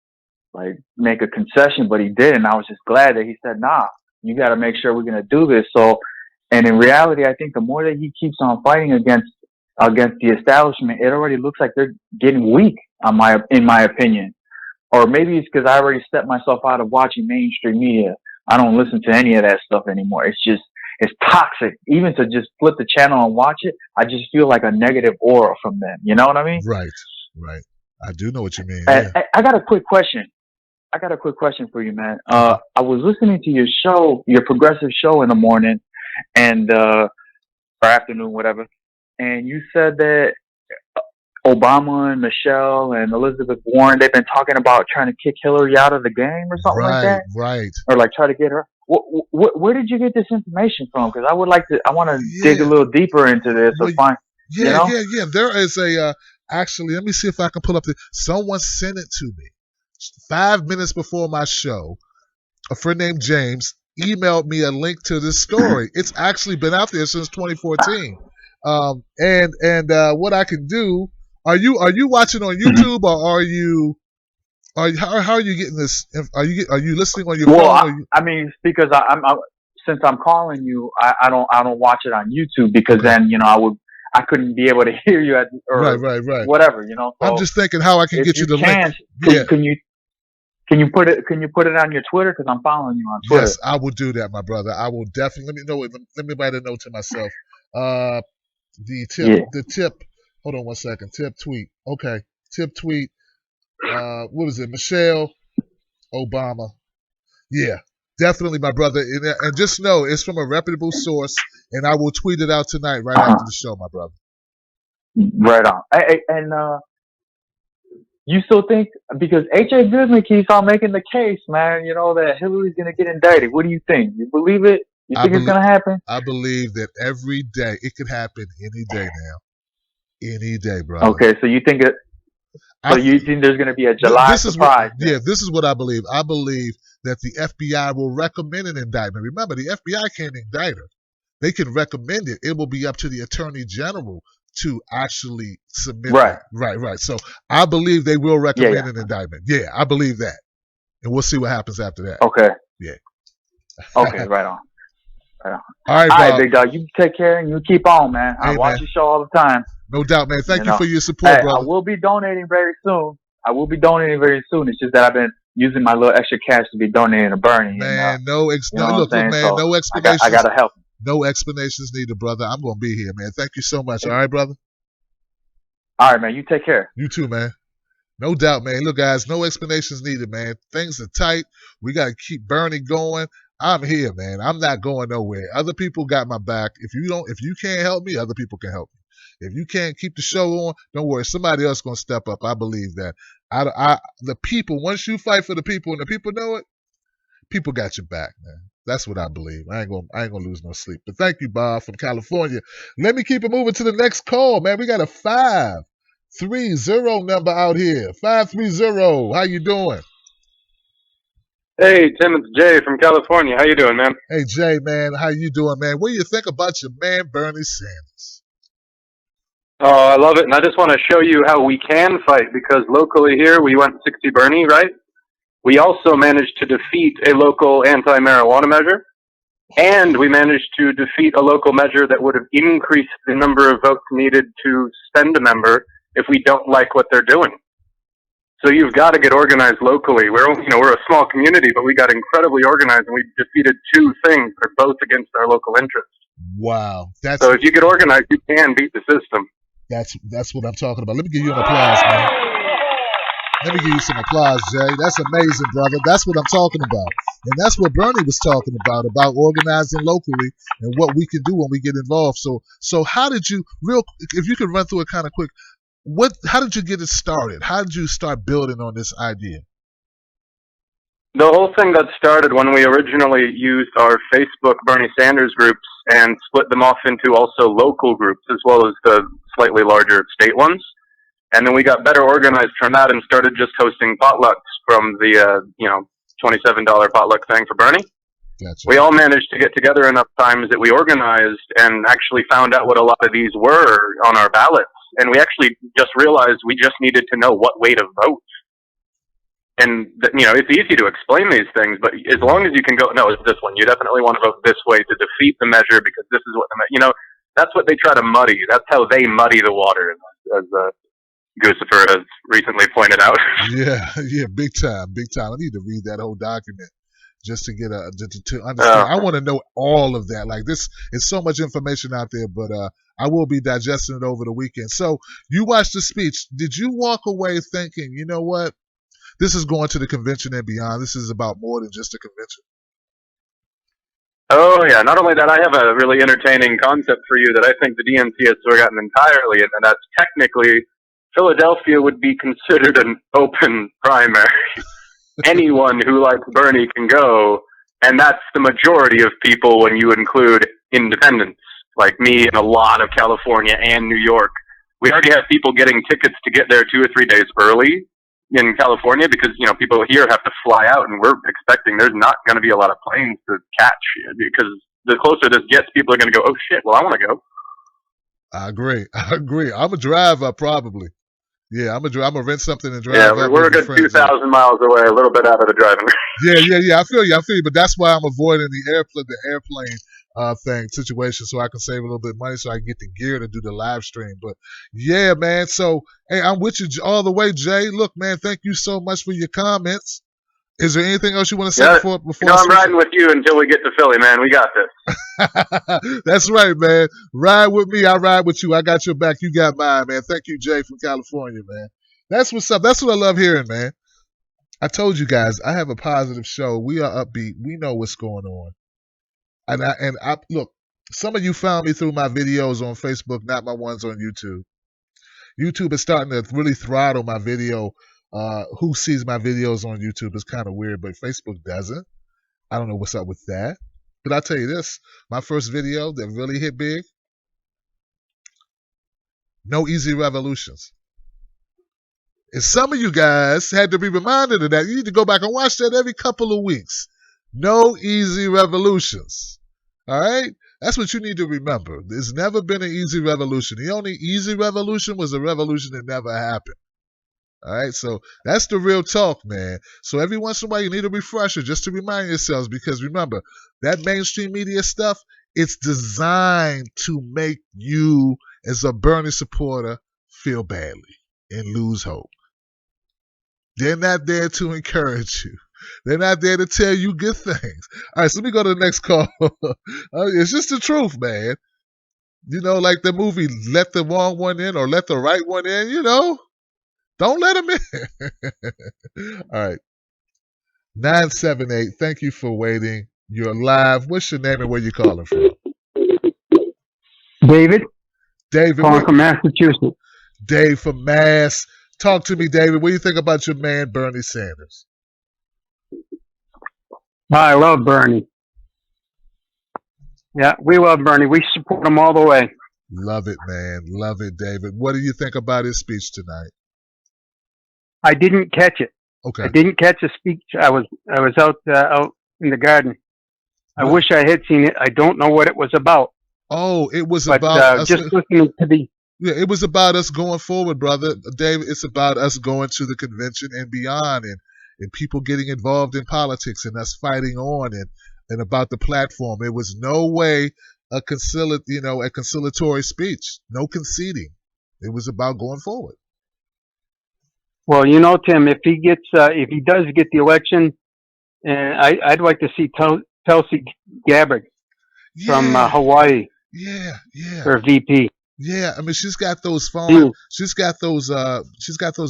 make a concession, but he didn't. I was just glad that he said, nah, you got to make sure we're going to do this. So, and in reality, I think the more that he keeps on fighting against the establishment, it already looks like they're getting weak, in my opinion. Or maybe it's because I already stepped myself out of watching mainstream media. I don't listen to any of that stuff anymore. It's toxic. Even to just flip the channel and watch it, I just feel like a negative aura from them. You know what I mean? Right. I do know what you mean. Yeah. I got a quick question. For you, man. I was listening to your show, your progressive show in the morning and or afternoon, whatever. And you said that Obama and Michelle and Elizabeth Warren, they've been talking about trying to kick Hillary out of the game or something like that. Right. Or try to get her. Where did you get this information from? Because I want to dig a little deeper into this. Yeah. There is actually, let me see if I can pull up someone sent it to me 5 minutes before my show. A friend named James emailed me a link to this story. It's actually been out there since 2014. And what I can do, are you watching on YouTube or how are you getting this? Are you listening on your phone? Well, because since I'm calling you, I don't watch it on YouTube because then I couldn't be able to hear you right. Whatever, So I'm just thinking how I can get you the link. Can you put it on your Twitter? Because I'm following you on Twitter. Yes, I will do that, my brother. I will definitely. Let me write a note to myself. The tip. Hold on one second. Tip tweet. Okay. Tip tweet. What is it? Michelle Obama. Yeah, definitely, my brother. And just know it's from a reputable source, and I will tweet it out tonight right after the show, my brother. Right on. And you still think, because H.A. Goodman keeps on making the case, man, that Hillary's going to get indicted. What do you think? You believe it? You think it's going to happen? I believe that every day. It could happen any day now. Any day, brother. Okay, so you think you think there's going to be a July surprise? This is what I believe. I believe that the FBI will recommend an indictment. Remember, the FBI can't indict her. They can recommend it. It will be up to the Attorney General to actually submit that. Right. So I believe they will recommend an indictment. Yeah, I believe that. And we'll see what happens after that. Okay. Yeah. Okay, right on. All right, Bob. Big dog. You take care and you keep on, man. I watch your show all the time. No doubt, man. Thank you for your support, brother. I will be donating very soon. It's just that I've been, using my little extra cash to be donating to Bernie. Man, and, no, you know what I'm look, saying? man, So no I explanations. got to help him. No explanations needed, brother. I'm going to be here, man. Thank you so much. All right, brother? All right, man. You take care. You too, man. No doubt, man. Look, guys, no explanations needed, man. Things are tight. We got to keep Bernie going. I'm here, man. I'm not going nowhere. Other people got my back. If you can't help me, other people can help me. If you can't keep the show on, don't worry. Somebody else going to step up. I believe that. The people, once you fight for the people and the people know it, people got your back, man. That's what I believe. I ain't gonna lose no sleep. But thank you, Bob from California. Let me keep it moving to the next call, man. We got a 530 number out here. 530. How you doing? Hey, Tim, it's Jay from California. How you doing, man? Hey, Jay, man. How you doing, man? What do you think about your man, Bernie Sanders? Oh, I love it. And I just want to show you how we can fight, because locally here, we went 60 Bernie, right? We also managed to defeat a local anti-marijuana measure, and we managed to defeat a local measure that would have increased the number of votes needed to suspend a member if we don't like what they're doing. So you've got to get organized locally. We're a small community, but we got incredibly organized, and we defeated two things that are both against our local interests. Wow. So if you get organized, you can beat the system. That's what I'm talking about. Let me give you an applause, man. Let me give you some applause, Jay. That's amazing, brother. That's what I'm talking about. And that's what Bernie was talking about organizing locally and what we can do when we get involved. So how did you, if you could run through it kind of quick, how did you get it started? How did you start building on this idea? The whole thing got started when we originally used our Facebook Bernie Sanders groups and split them off into also local groups as well as the slightly larger state ones. And then we got better organized from that and started just hosting potlucks from the, $27 potluck thing for Bernie. Gotcha. We all managed to get together enough times that we organized and actually found out what a lot of these were on our ballots. And we actually just realized we just needed to know what way to vote. And, it's easy to explain these things, but as long as you can go, no, it's this one. You definitely want to vote this way to defeat the measure because this is what, that's what they try to muddy. That's how they muddy the water, as Guccifer has recently pointed out. Yeah, big time. I need to read that whole document just to get to understand. I want to know all of that. Like this, it's so much information out there, but I will be digesting it over the weekend. So you watched the speech. Did you walk away thinking, you know what? This is going to the convention and beyond. This is about more than just a convention. Oh, yeah. Not only that, I have a really entertaining concept for you that I think the DNC has forgotten entirely, and that's technically Philadelphia would be considered an open primary. Anyone who likes Bernie can go, and that's the majority of people when you include independents, like me and a lot of California and New York. We already have people getting tickets to get there 2 or 3 days early in California because, people here have to fly out, and we're expecting there's not going to be a lot of planes to catch because the closer this gets, people are going to go, oh, shit, well, I want to go. I agree. I'm a driver probably. Yeah, I'm gonna rent something and drive. Yeah, we're a good 2,000 miles away, a little bit out of the driving range. Yeah. I feel you. But that's why I'm avoiding the airplane situation, so I can save a little bit of money, so I can get the gear to do the live stream. But yeah, man. So hey, I'm with you all the way, Jay. Look, man, thank you so much for your comments. Is there anything else you want to say before? I'm riding with you until we get to Philly, man. We got this. That's right, man. Ride with me. I ride with you. I got your back. You got mine, man. Thank you, Jay from California, man. That's what's up. That's what I love hearing, man. I told you guys, I have a positive show. We are upbeat. We know what's going on. And I look, some of you found me through my videos on Facebook, not my ones on YouTube. YouTube is starting to really throttle my video. Who sees my videos on YouTube is kind of weird, but Facebook doesn't. I don't know what's up with that. But I'll tell you this, my first video that really hit big, no easy revolutions. And some of you guys had to be reminded of that. You need to go back and watch that every couple of weeks. No easy revolutions. All right? That's what you need to remember. There's never been an easy revolution. The only easy revolution was a revolution that never happened. All right, so that's the real talk, man. So every once in a while, you need a refresher just to remind yourselves, because remember, that mainstream media stuff, it's designed to make you, as a Bernie supporter, feel badly and lose hope. They're not there to encourage you. They're not there to tell you good things. All right, so let me go to the next call. It's just the truth, man. You know, like the movie Let the Wrong One In or Let the Right One In, you know. Don't let them in. All right. 978, thank you for waiting. You're live. What's your name and where you calling from? David, David. calling from Massachusetts. Dave from Mass. Talk to me, David. What do you think about your man, Bernie Sanders? I love Bernie. Yeah, we love Bernie. We support him all the way. Love it, man. Love it, David. What do you think about his speech tonight? I didn't catch it. Okay. I didn't catch a speech. I was out in the garden. I wish I had seen it. I don't know what it was about. Oh, it was but, about us. Just listening to the. Yeah, it was about us going forward, brother. David, it's about us going to the convention and beyond, and people getting involved in politics and us fighting on and about the platform. It was no way a conciliatory speech. No conceding. It was about going forward. Well, Tim, if he does get the election, I'd like to see Tulsi Gabbard from Hawaii. Yeah. For VP. Yeah, I mean she's got those she's got those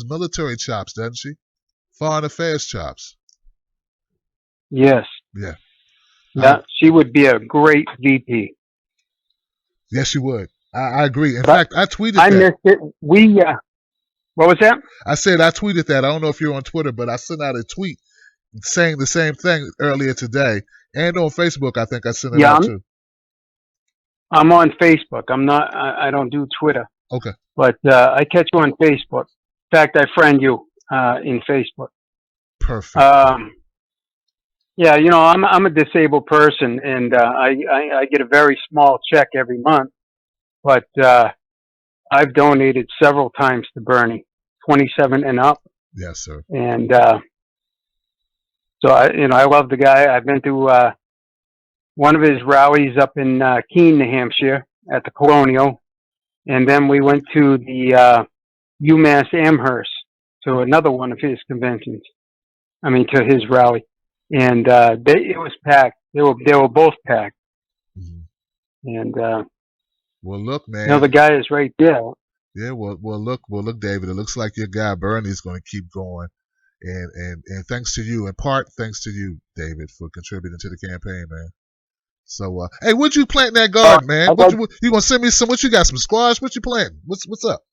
military chops, doesn't she? Foreign affairs chops. Yes. Yeah. She would be a great VP. Yes, she would. I agree. In fact, I tweeted that. I missed it. What was that? I said I tweeted that. I don't know if you're on Twitter, but I sent out a tweet saying the same thing earlier today. And on Facebook, I think I sent it out too. I'm on Facebook. I'm not. I don't do Twitter. Okay. But I catch you on Facebook. In fact, I friend you in Facebook. Perfect. Yeah, I'm a disabled person, and I get a very small check every month. But I've donated several times to Bernie, 27 and up. Yes, sir. And so I love the guy. I've been to one of his rallies up in Keene, New Hampshire, at the Colonial, and then we went to the UMass Amherst to another one of his conventions. I mean, to his rally, and it was packed. They were both packed. Mm-hmm. And well, look, man. The guy is right there. Yeah. Well, look, David. It looks like your guy Bernie's going to keep going, and thanks to you, in part thanks to you, David, for contributing to the campaign, man. So, hey, what'd you plant in that garden, man? You gonna send me some? What you got? Some squash? What you planting? What's up?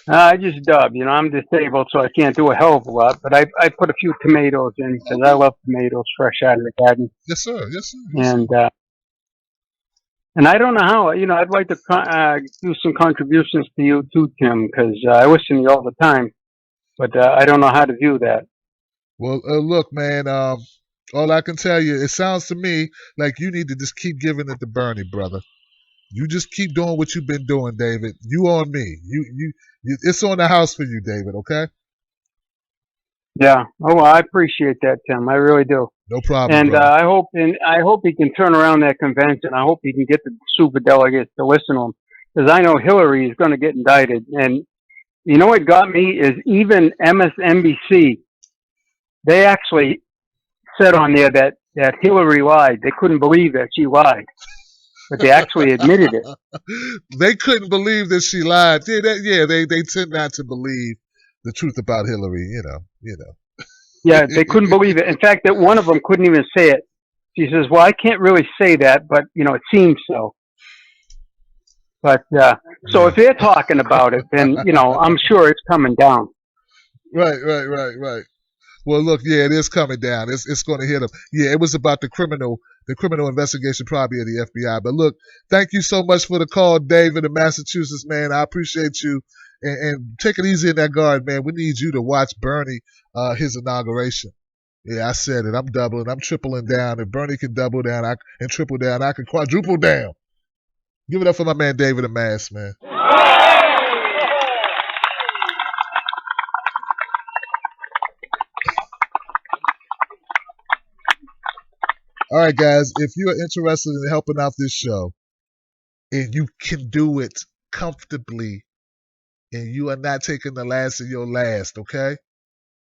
I just dub. I'm disabled, so I can't do a hell of a lot. But I put a few tomatoes in because I love tomatoes fresh out of the garden. Yes, sir. Yes, sir. And I don't know how. I'd like to do some contributions to you too, Tim, because I listen to you all the time. But I don't know how to do that. Well, look, man. All I can tell you, it sounds to me like you need to just keep giving it to Bernie, brother. You just keep doing what you've been doing, David. You on me. You it's on the house for you, David, okay? Yeah. Oh, well, I appreciate that, Tim. I really do. No problem. And I hope he can turn around that convention. I hope he can get the super delegates to listen to him, because I know Hillary is going to get indicted. And you know what got me is even MSNBC, they actually said on there that Hillary lied. They couldn't believe that she lied, but they actually admitted it. They couldn't believe that she lied. They tend not to believe the truth about Hillary. You know. Yeah, they couldn't believe it. In fact, that one of them couldn't even say it. She says, "Well, I can't really say that, but it seems so." But so if they're talking about it, then I'm sure it's coming down. Right. Well, look, yeah, it is coming down. It's going to hit them. Yeah, it was about the criminal investigation, probably of the FBI. But look, thank you so much for the call, David in Massachusetts, man. I appreciate you, and take it easy in that guard, man. We need you to watch Bernie, his inauguration. Yeah, I said it. I'm doubling. I'm tripling down. If Bernie can double down and triple down, I can quadruple down. Give it up for my man David in Mass, man. All right, guys, if you're interested in helping out this show and you can do it comfortably and you are not taking the last of your last, okay?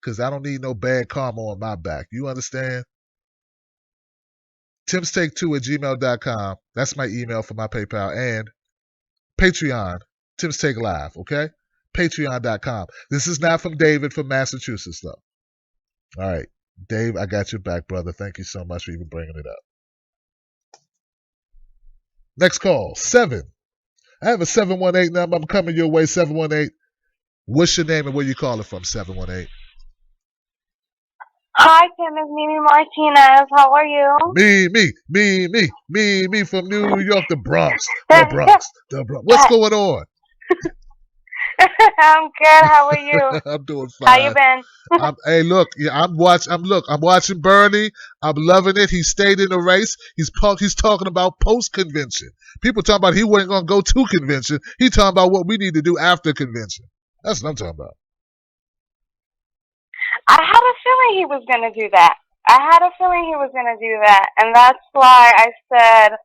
because I don't need no bad karma on my back. You understand? TimsTake2@gmail.com. That's my email for my PayPal. And Patreon, Tim's Take Live, okay? Patreon.com. This is not from David from Massachusetts, though. All right. Dave, I got your back, brother. Thank you so much for even bringing it up. Next call, 7. I have a 718 number. I'm coming your way, 718. What's your name and where you calling from, 718? Hi, Tim. It's Mimi Martinez. How are you? Me from New York, the Bronx. What's going on? I'm good. How are you? I'm doing fine. How you been? Hey, look, I'm watching Bernie. I'm loving it. He stayed in the race. He's talking about post-convention. People talking about he wasn't going to go to convention. He talking about what we need to do after convention. That's what I'm talking about. I had a feeling he was going to do that. And that's why I said,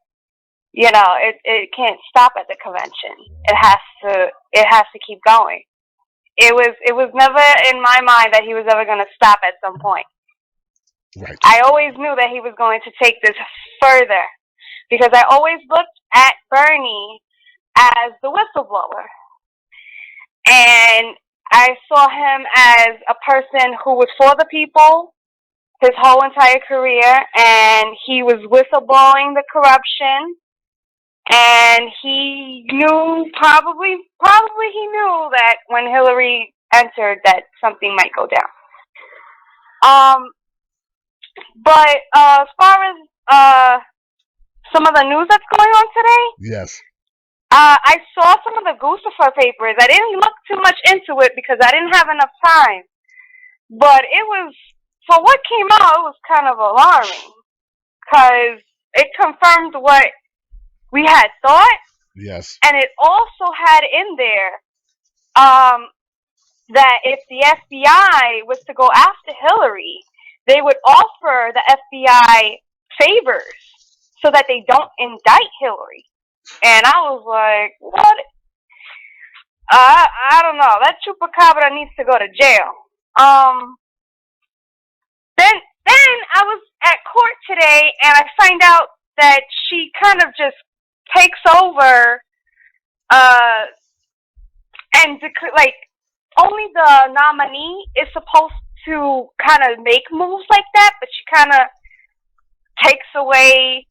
it can't stop at the convention. It has to keep going. It was never in my mind that he was ever going to stop at some point. Right. I always knew that he was going to take this further because I always looked at Bernie as the whistleblower. And I saw him as a person who was for the people his whole entire career, and he was whistleblowing the corruption. And he knew, probably he knew that when Hillary entered that something might go down. But as far as some of the news that's going on today, yes, I saw some of the Guccifer papers. I didn't look too much into it because I didn't have enough time. But it was, for what came out, it was kind of alarming because it confirmed what we had thought. Yes. And it also had in there that if the FBI was to go after Hillary, they would offer the FBI favors so that they don't indict Hillary. And I was like, what? I don't know. That chupacabra needs to go to jail. Then I was at court today and I find out that she kind of just takes over and only the nominee is supposed to kind of make moves like that, but she kind of takes away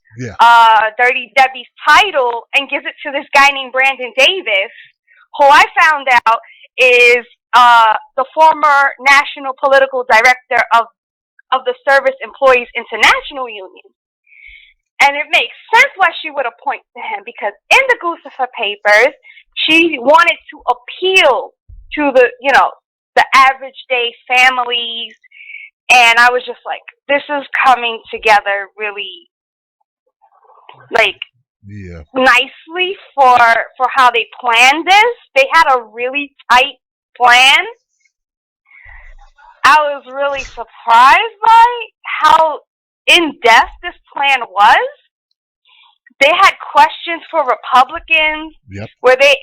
Dirty Debbie's title and gives it to this guy named Brandon Davis, who I found out is the former national political director of the Service Employees International Union. And it makes sense why she would appoint to him, because in the Guccifer papers, she wanted to appeal to the average day families. And I was just like, this is coming together really nicely for how they planned this. They had a really tight plan. I was really surprised by how in-depth this plan was. They had questions for Republicans where they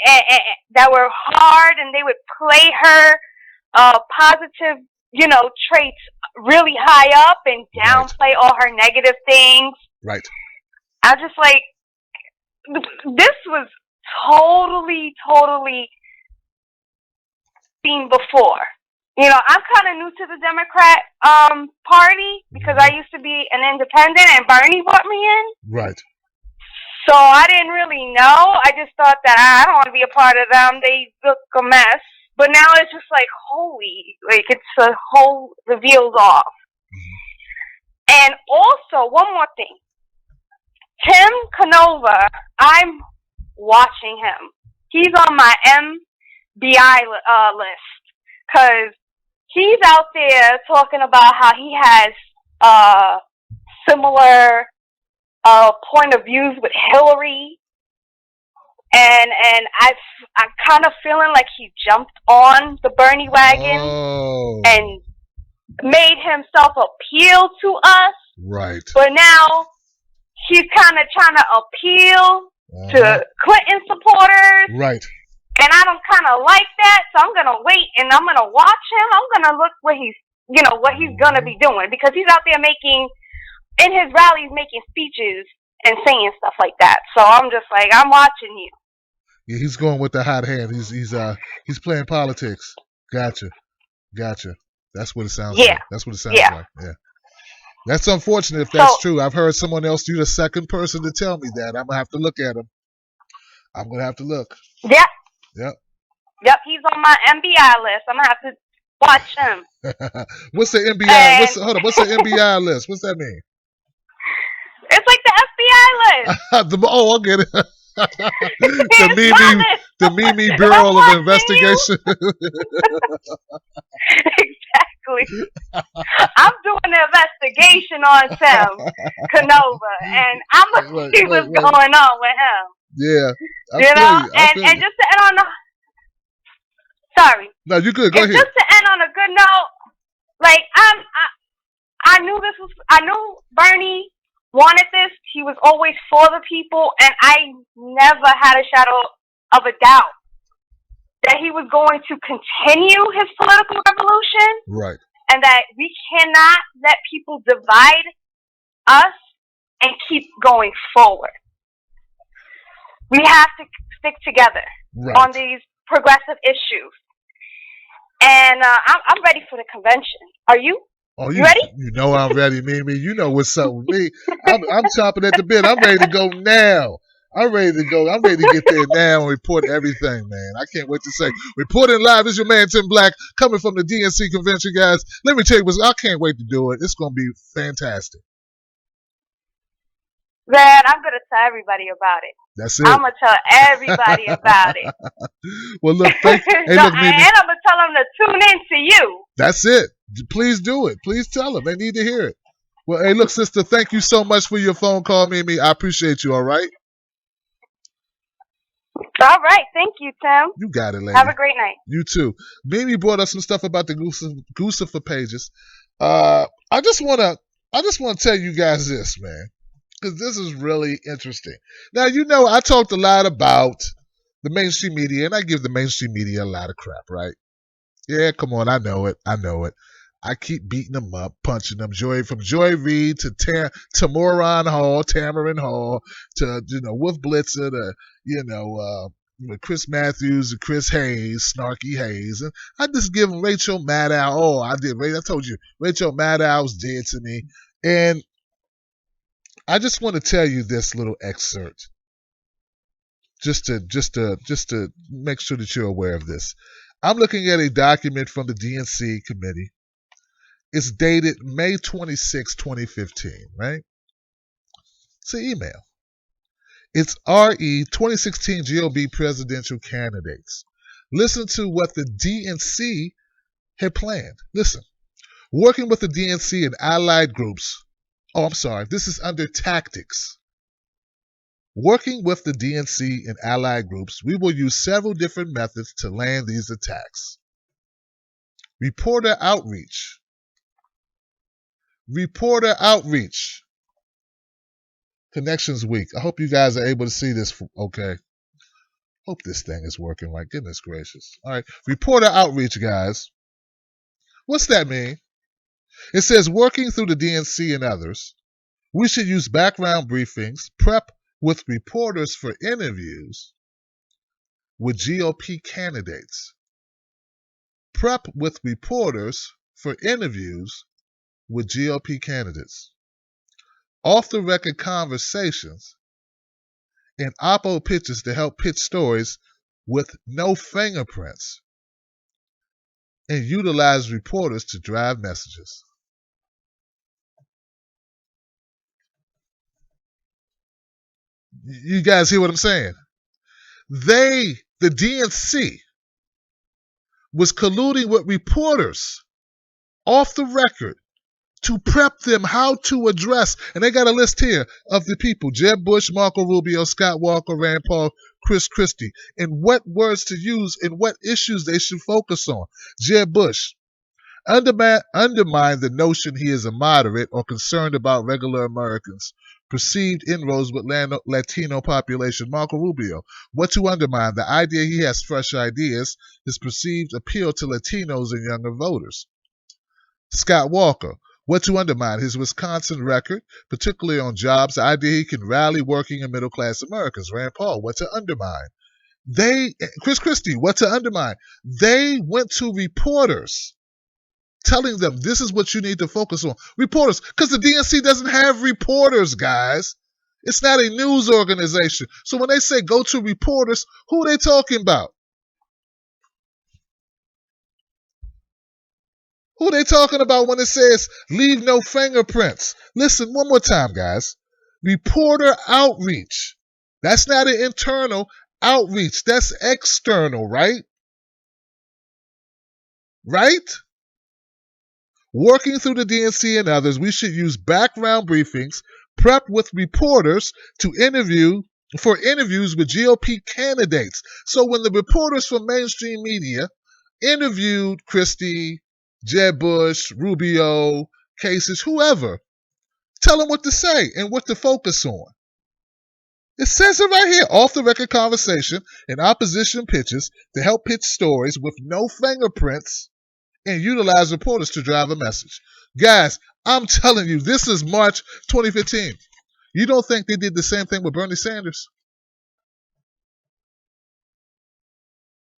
that were hard, and they would play her positive, traits really high up and downplay all her negative things. Right. I was just like, this was totally seen before. I'm kind of new to the Democrat Party because I used to be an independent and Bernie brought me in. Right. So I didn't really know. I just thought that I don't want to be a part of them. They look a mess. But now it's just like, holy, it's a whole reveals off. And also, one more thing. Tim Canova, I'm watching him. He's on my MBI list because he's out there talking about how he has similar point of views with Hillary, and I'm kind of feeling like he jumped on the Bernie wagon and made himself appeal to us. Right. But now he's kind of trying to appeal to Clinton supporters. Right. And I don't kind of like that, so I'm going to wait and I'm going to watch him. I'm going to look what he's what he's gonna be doing, because he's out there in his rallies making speeches and saying stuff like that. So I'm just like, I'm watching you. Yeah, he's going with the hot hand. He's playing politics. Gotcha. That's what it sounds like. That's what it sounds like. Yeah. That's unfortunate if that's true. I've heard someone else. You're the second person to tell me that. I'm gonna have to look at him. I'm gonna have to look. Yep. Yep. He's on my MBI list. I'm gonna have to watch him. What's the MBI? What's the MBI list? What's that mean? It's like the FBI list. I get it. the Mimi Bureau of Investigation. Exactly. I'm doing an investigation on Tim Canova, and I'm gonna see what's going on with him. Yeah, and just to end on the. Sorry. No, you good. Go ahead. Just to end on a good note, like I knew Bernie wanted this. He was always for the people, and I never had a shadow of a doubt that he was going to continue his political revolution. Right. And that we cannot let people divide us and keep going forward. We have to stick together on these progressive issues. And I'm ready for the convention. Are you? Oh, you ready? You know I'm ready, Mimi. You know what's up with me. I'm chopping at the bit. I'm ready to go now. I'm ready to go. I'm ready to get there now and report everything, man. I can't wait to say. Reporting live is your man, Tim Black, coming from the DNC convention, guys. Let me tell you I can't wait to do it. It's going to be fantastic. Man, I'm going to tell everybody about it. That's it. I'm going to tell everybody about it. Well, look, hey, look, Mimi. And I'm going to tell them to tune in to you. That's it. Please do it. Please tell them. They need to hear it. Well, hey, look, sister, thank you so much for your phone call, Mimi. I appreciate you, all right? All right. Thank you, Tim. You got it, lady. Have a great night. You too. Mimi brought us some stuff about the Goosifer pages. I just want to tell you guys this, man, because this is really interesting. Now, I talked a lot about the mainstream media, and I give the mainstream media a lot of crap, right? Yeah, come on. I know it. I keep beating them up, punching them. From Joy Reid to Tamarin Hall to Wolf Blitzer to Chris Matthews and Chris Hayes, Snarky Hayes, and I just give them Rachel Maddow. Oh, I told you Rachel Maddow's dead to me, and I just want to tell you this little excerpt, just to make sure that you're aware of this. I'm looking at a document from the DNC committee. It's dated May 26, 2015, right? It's an email. It's RE 2016 GOP presidential candidates. Listen to what the DNC had planned. Listen. Working with the DNC and allied groups. Oh, I'm sorry. This is under tactics. Working with the DNC and allied groups, we will use several different methods to land these attacks. Reporter outreach. Connections Week. I hope you guys are able to see this. Okay. Hope this thing is working right. Goodness gracious. All right. Reporter outreach, guys. What's that mean? It says working through the DNC and others, we should use background briefings, prep with reporters for interviews with GOP candidates. Prep with reporters for interviews with GOP candidates. Off-the-record conversations and oppo pitches to help pitch stories with no fingerprints and utilize reporters to drive messages. You guys hear what I'm saying? The DNC, was colluding with reporters off the record to prep them how to address, and they got a list here of the people: Jeb Bush, Marco Rubio, Scott Walker, Rand Paul, Chris Christie, and what words to use and what issues they should focus on. Jeb Bush: undermine the notion he is a moderate or concerned about regular Americans. Perceived inroads with Latino population. Marco Rubio: what to undermine? The idea he has fresh ideas, his perceived appeal to Latinos and younger voters. Scott Walker, what to undermine? His Wisconsin record, particularly on jobs, the idea he can rally working and middle class Americans. Rand Paul, what to undermine? Chris Christie, what to undermine? They went to reporters telling them this is what you need to focus on. Reporters, because the DNC doesn't have reporters, guys. It's not a news organization. So when they say go to reporters, who are they talking about? Who are they talking about when it says leave no fingerprints? Listen, one more time, guys. Reporter outreach. That's not an internal outreach. That's external, right? Right? Working through the DNC and others, we should use background briefings, prep with reporters to interviews with GOP candidates. So when the reporters from mainstream media interviewed Christie, Jeb Bush, Rubio, Kasich, whoever, tell them what to say and what to focus on. It says it right here, off the record conversation and opposition pitches to help pitch stories with no fingerprints and utilize reporters to drive a message. Guys, I'm telling you, this is March 2015. You don't think they did the same thing with Bernie Sanders?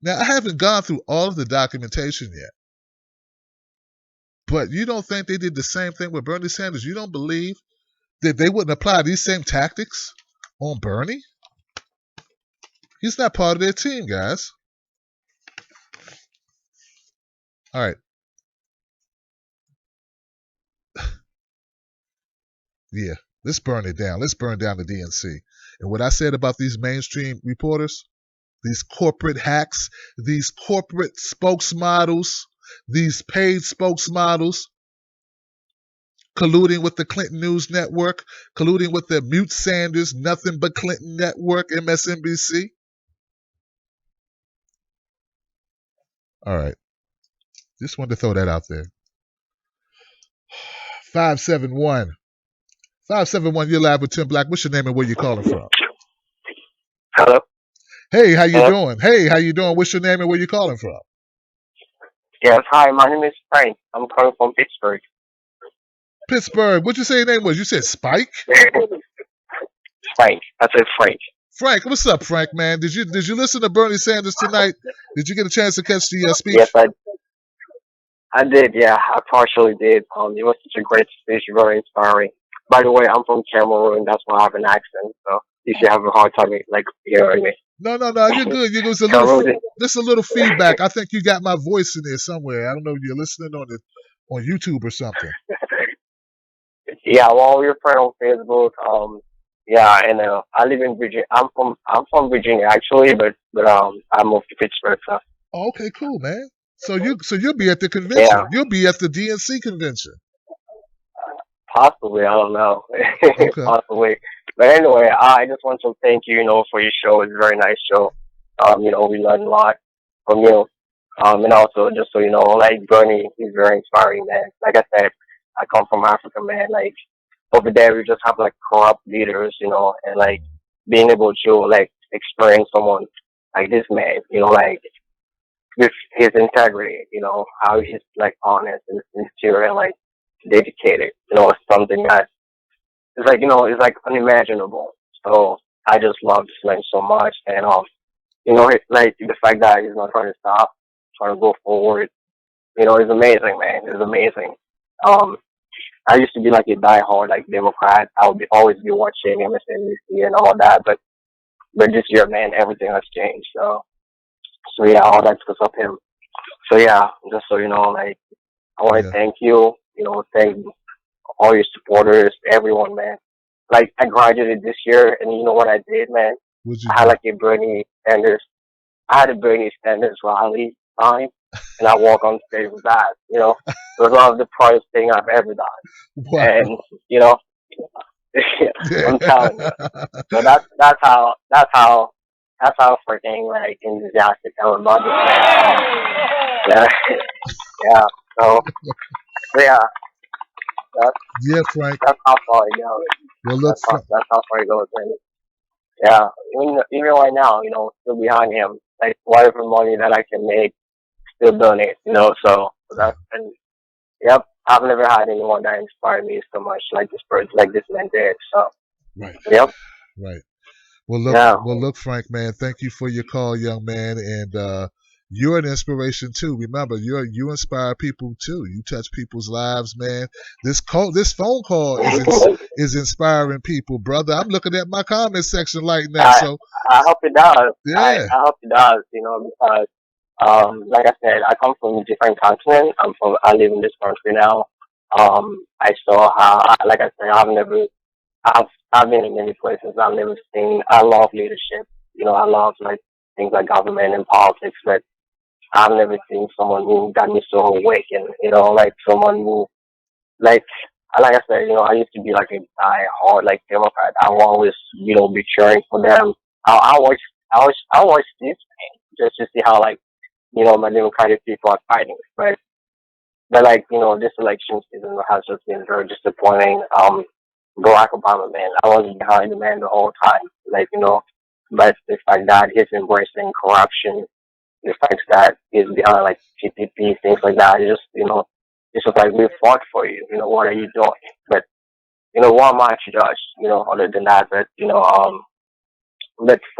Now, I haven't gone through all of the documentation yet. But you don't think they did the same thing with Bernie Sanders? You don't believe that they wouldn't apply these same tactics on Bernie? He's not part of their team, guys. All right. Yeah, let's burn it down. Let's burn down the DNC. And what I said about these mainstream reporters, these corporate hacks, these corporate spokesmodels, these paid spokesmodels, colluding with the Clinton News Network, colluding with the Mute Sanders, Nothing But Clinton Network, MSNBC. All right. Just wanted to throw that out there. 571. 571, you're live with Tim Black. What's your name and where you calling from? Hello. Hey, how you doing? Hey, how you doing? What's your name and where you calling from? Yes, hi, my name is Frank. I'm calling from Pittsburgh. Pittsburgh. What'd you say your name was? You said Spike? Frank. I said Frank. Frank, what's up, Frank, man? Did you listen to Bernie Sanders tonight? Did you get a chance to catch the speech? Yes, I did, yeah. I partially did. It was such a great speech, very inspiring. By the way, I'm from Cameroon. That's why I have an accent. So if you have a hard time, like, hearing me. No, you're good. There's a little feedback. I think you got my voice in there somewhere. I don't know if you're listening on YouTube or something. Yeah, well, we're friends on Facebook. Yeah, and I live in Virginia. I'm from Virginia actually, but I moved to Pittsburgh. So. Oh, okay, cool, man. So you'll be at the convention. Yeah. You'll be at the DNC convention. Possibly, I don't know. Okay. Possibly. But anyway, I just want to thank you, for your show. It's a very nice show. We learn a lot from you. And also, just so you know, like, Bernie is very inspiring, man. Like I said, I come from Africa, man. Like, over there, we just have, like, corrupt leaders, and, like, being able to, like, experience someone like this man, like, with his integrity, how he's, like, honest and sincere and, like, dedicated, something that is like, it's like unimaginable. So I just love this man so much. And, like the fact that he's not trying to stop, trying to go forward, it's amazing, man. It's amazing. I used to be like a diehard, like, Democrat. I would always be watching MSNBC and all that. But this year, man, everything has changed. So yeah, all that's because of him. So yeah, just so you know, like, I want to thank you, thank all your supporters, everyone, man. Like, I graduated this year, and you know what I did, man? I had like a Bernie Sanders. I had a Bernie Sanders rally sign, and I walk on stage with that. It was one of the proudest thing I've ever done. Wow. And I'm telling you. So that's how freaking, like, enthusiastic I am about this, man. Yeah. So yeah. Frank. That's how far it goes. Well, look, that's how far it goes, man. Yeah, even right now, still behind him. Like, whatever money that I can make, still donate. So that's, and yep. I've never had anyone that inspired me so much like this person, like this man did. So, Right. yep. Right. Well, look, Yeah. Frank, man. Thank you for your call, young man, and you're an inspiration too. Remember, you inspire people too. You touch people's lives, man. This phone call is inspiring people, brother. I'm looking at my comment section like that. So I hope it does. yeah, I hope it does. Because like I said, I come from a different continent. I live in this country now. I saw how, like I said, I've been in many places. I've never seen. I love leadership. I love like things like government and politics, but I've never seen someone who got me so awake, and like someone who, like I said, I used to be like a hard like Democrat. I will always, be cheering for them. I watch this thing just to see how like, my Democratic people are fighting, but like, this election season has just been very disappointing. Barack Obama, man, I was behind the man the whole time. Like, but the fact that he's embracing corruption, the fact that he's behind like TPP, things like that, it's just, it's just like we fought for you. What are you doing? But what am I to judge? Other than that, but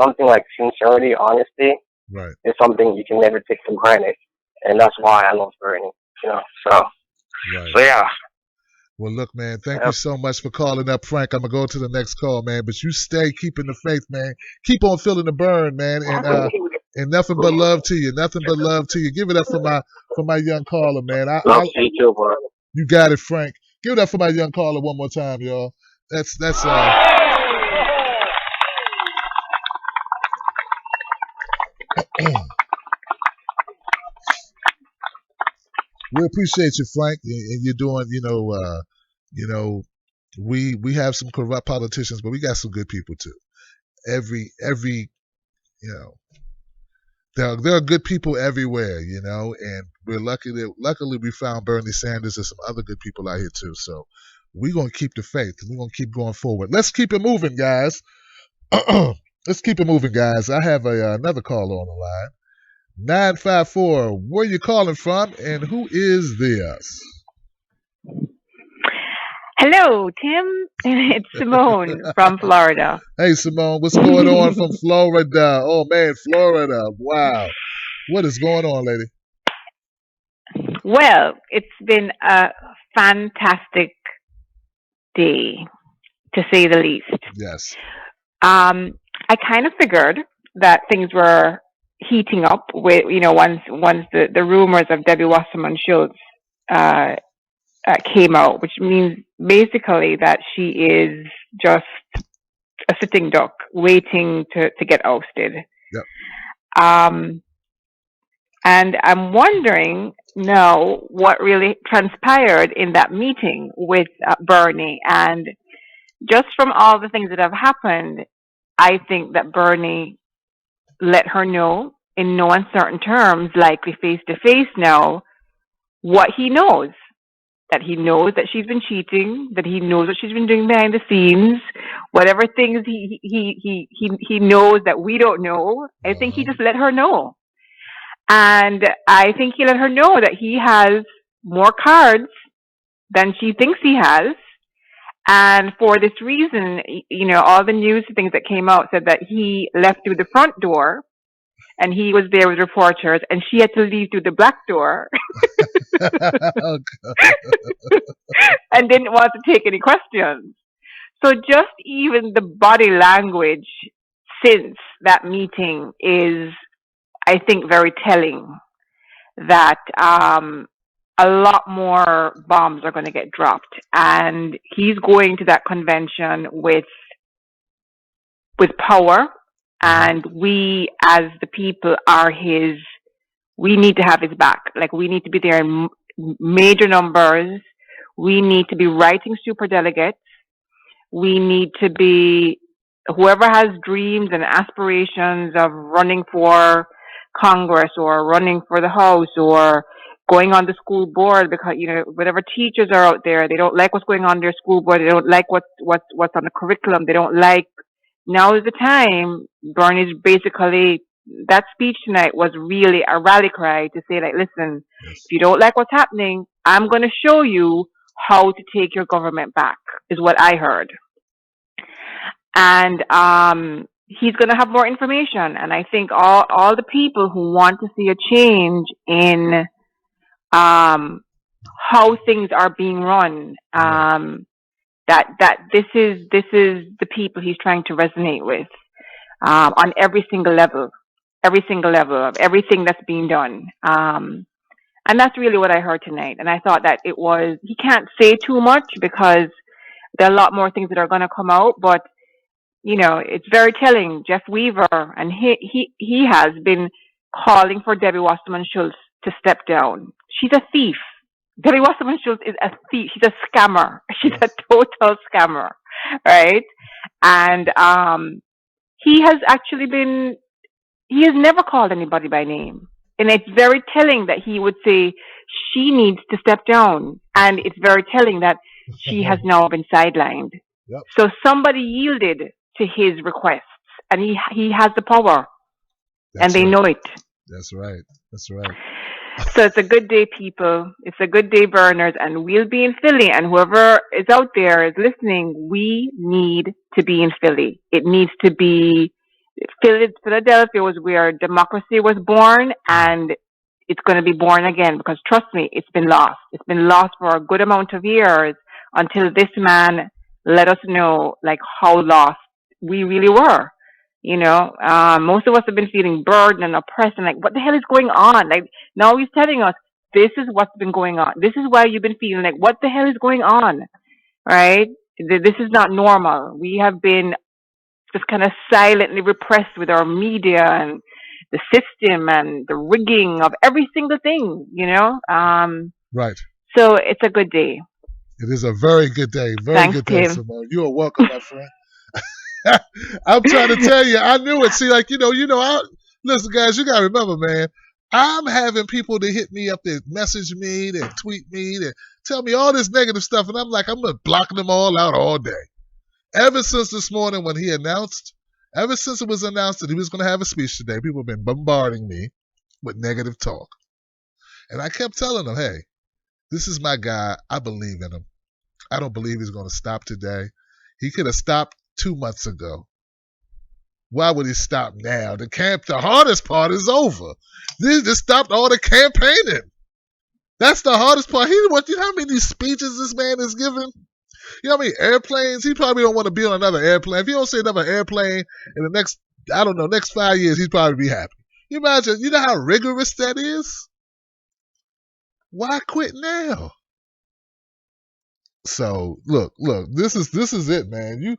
something like sincerity, honesty, right, is something you can never take for granted, and that's why I love Bernie. So, right. So yeah. Well, look, man, thank you so much for calling up, Frank. I'm going to go to the next call, man. But you stay keeping the faith, man. Keep on feeling the burn, man. And nothing but love to you. Nothing but love to you. Give it up for my young caller, man. Love to you too, bro. You got it, Frank. Give it up for my young caller one more time, y'all. That's we appreciate you, Frank, and you're doing, we have some corrupt politicians, but we got some good people too. Every, there are good people everywhere, and we're luckily we found Bernie Sanders and some other good people out here too. So we're gonna keep the faith. We're gonna keep going forward. Let's keep it moving, guys. Let's keep it moving, guys. I have another caller on the line. 954. Where you calling from, and who is this? Hello, Tim. It's Simone from Florida. Hey, Simone, what's going on from Florida? Oh, man, Florida. Wow. What is going on, lady? Well, it's been a fantastic day, to say the least. Yes. I kind of figured that things were heating up with, once the rumors of Debbie Wasserman Schultz came out, which means basically that she is just a sitting duck waiting to get ousted. Yep. And I'm wondering now what really transpired in that meeting with Bernie. And just from all the things that have happened, I think that Bernie let her know in no uncertain terms, likely face to face now, what he knows. That he knows that she's been cheating, that he knows what she's been doing behind the scenes, whatever things he knows that we don't know. I think he just let her know. And I think he let her know that he has more cards than she thinks he has. And for this reason, all the news things that came out said that he left through the front door and he was there with reporters and she had to leave through the back door and didn't want to take any questions. So just even the body language since that meeting is, I think, very telling that a lot more bombs are going to get dropped. And he's going to that convention with power. And we, as the people, we need to have his back. Like, we need to be there in major numbers. We need to be writing super delegates. We need to be, whoever has dreams and aspirations of running for Congress or running for the House or going on the school board, because, whatever teachers are out there, they don't like what's going on in their school board. They don't like what's on the curriculum. They don't like. Now is the time. Bernie's basically, that speech tonight was really a rally cry to say, like, listen, if you don't like what's happening, I'm going to show you how to take your government back, is what I heard. And he's going to have more information. And I think all the people who want to see a change in how things are being run, that this is the people he's trying to resonate with on every single level of everything that's being done. And that's really what I heard tonight. And I thought that he can't say too much because there are a lot more things that are going to come out, but it's very telling. Jeff Weaver, and he has been calling for Debbie Wasserman Schultz to step down. She's a thief. Debbie Wasserman Schultz is a thief. She's a scammer. She's a total scammer, right? And he has never called anybody by name. And it's very telling that he would say she needs to step down. And it's very telling that she has now been sidelined. Yep. So somebody yielded to his requests, and he has the power, and they know it. That's right. That's right. So it's a good day, people. It's a good day, burners, and we'll be in Philly. And whoever is out there is listening, we need to be in Philly. It needs to be. Philadelphia was where democracy was born, and it's going to be born again, because trust me, it's been lost. It's been lost for a good amount of years until this man let us know how lost we really were. Most of us have been feeling burdened and oppressed and what the hell is going on? Now he's telling us this is what's been going on. This is why you've been feeling what the hell is going on, right? This is not normal. We have been just kind of silently repressed with our media and the system and the rigging of every single thing, Right. So it's a good day. It is a very good day. Thanks, good day, Tim. Simone. You are welcome, my friend. I'm trying to tell you, I knew it. See, listen, guys, you got to remember, man, I'm having people to hit me up, that message me, that tweet me, that tell me all this negative stuff, and I'm blocking them all out all day. Ever since this morning when ever since it was announced that he was going to have a speech today, people have been bombarding me with negative talk. And I kept telling them, hey, this is my guy. I believe in him. I don't believe he's going to stop today. He could have stopped 2 months ago. Why would he stop now? The hardest part is over. They just stopped all the campaigning. That's the hardest part. You know how many speeches this man is giving? You know how many airplanes? He probably don't want to be on another airplane. If he don't see another airplane in the next 5 years, he'd probably be happy. You imagine, you know how rigorous that is? Why quit now? So look, this is it, man.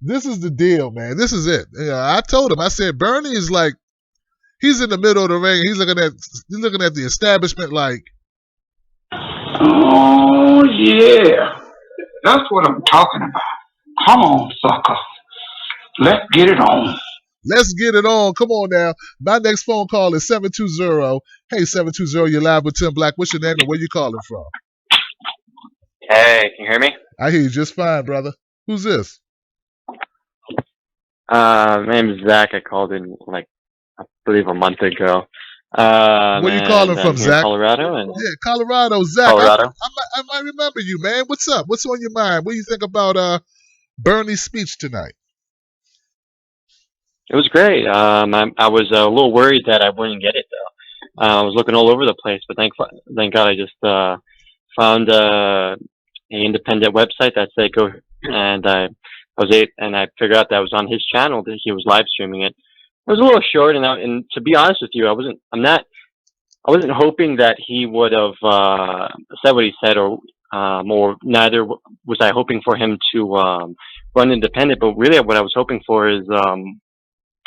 This is the deal, man. This is it. I told him, I said, Bernie is he's in the middle of the ring. He's looking at the establishment oh yeah, that's what I'm talking about. Come on, sucker. Let's get it on. Let's get it on. Come on now. My next phone call is 720. Hey, 720, you're live with Tim Black. What's your name and where you calling from? Hey, can you hear me? I hear you just fine, brother. Who's this? My name is Zach. I called in I believe a month ago. Where you calling from, Zach? Colorado. Yeah, Colorado. Zach, Colorado. I might remember you, man. What's up? What's on your mind? What do you think about Bernie's speech tonight? It was great. I was a little worried that I wouldn't get it, though. I was looking all over the place, but thank God I just found an independent website that said go, and I figured out that it was on his channel that he was live streaming it. It was a little short, and to be honest with you, I wasn't hoping that he would have said what he said, or neither was I hoping for him to run independent. But really, what I was hoping for is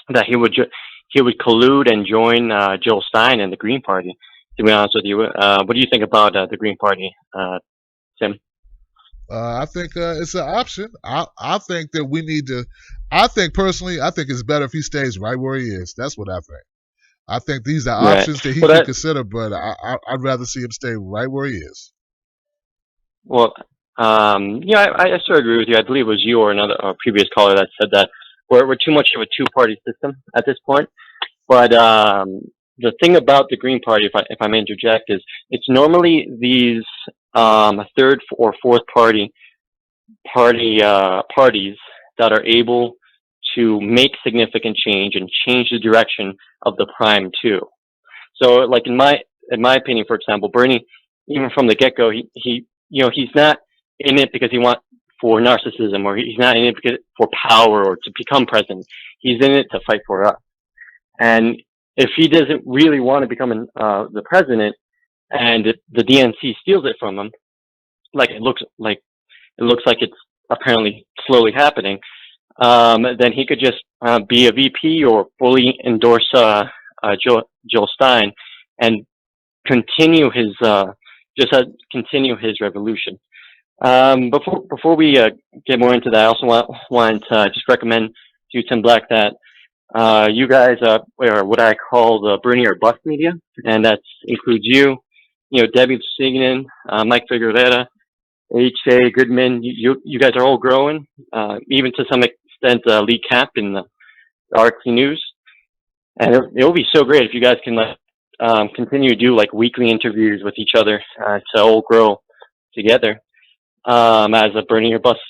that he would collude and join Jill Stein and the Green Party. To be honest with you, what do you think about the Green Party, Tim? I think it's an option. I think that we need to. I think it's better if he stays right where he is. That's what I think. I think these are options that he can consider, but I'd rather see him stay right where he is. Well, I sort of agree with you. I believe it was you or a previous caller that said that we're too much of a two-party system at this point. But the thing about the Green Party, if I may interject, is it's normally these third or fourth parties that are able to make significant change and change the direction of the prime too. So, like in my opinion, for example, Bernie, even from the get go, he's not in it because he wants for narcissism, or he's not in it because for power or to become president. He's in it to fight for us. And if he doesn't really want to become the president, and the DNC steals it from him, like it looks like it's apparently slowly happening, then he could just be a VP or fully endorse Jill Stein and continue his revolution. Before we get more into that, I also want to just recommend to Tim Black that you guys are what I call the Bernie or Bust media, and that includes you, Debbie Signan, Mike Figueroa, H.A. Goodman. You guys are all growing, even to some extent Lee Camp in the RT News, and it'll be so great if you guys can continue to do like weekly interviews with each other to all grow together as a Bernie or Bust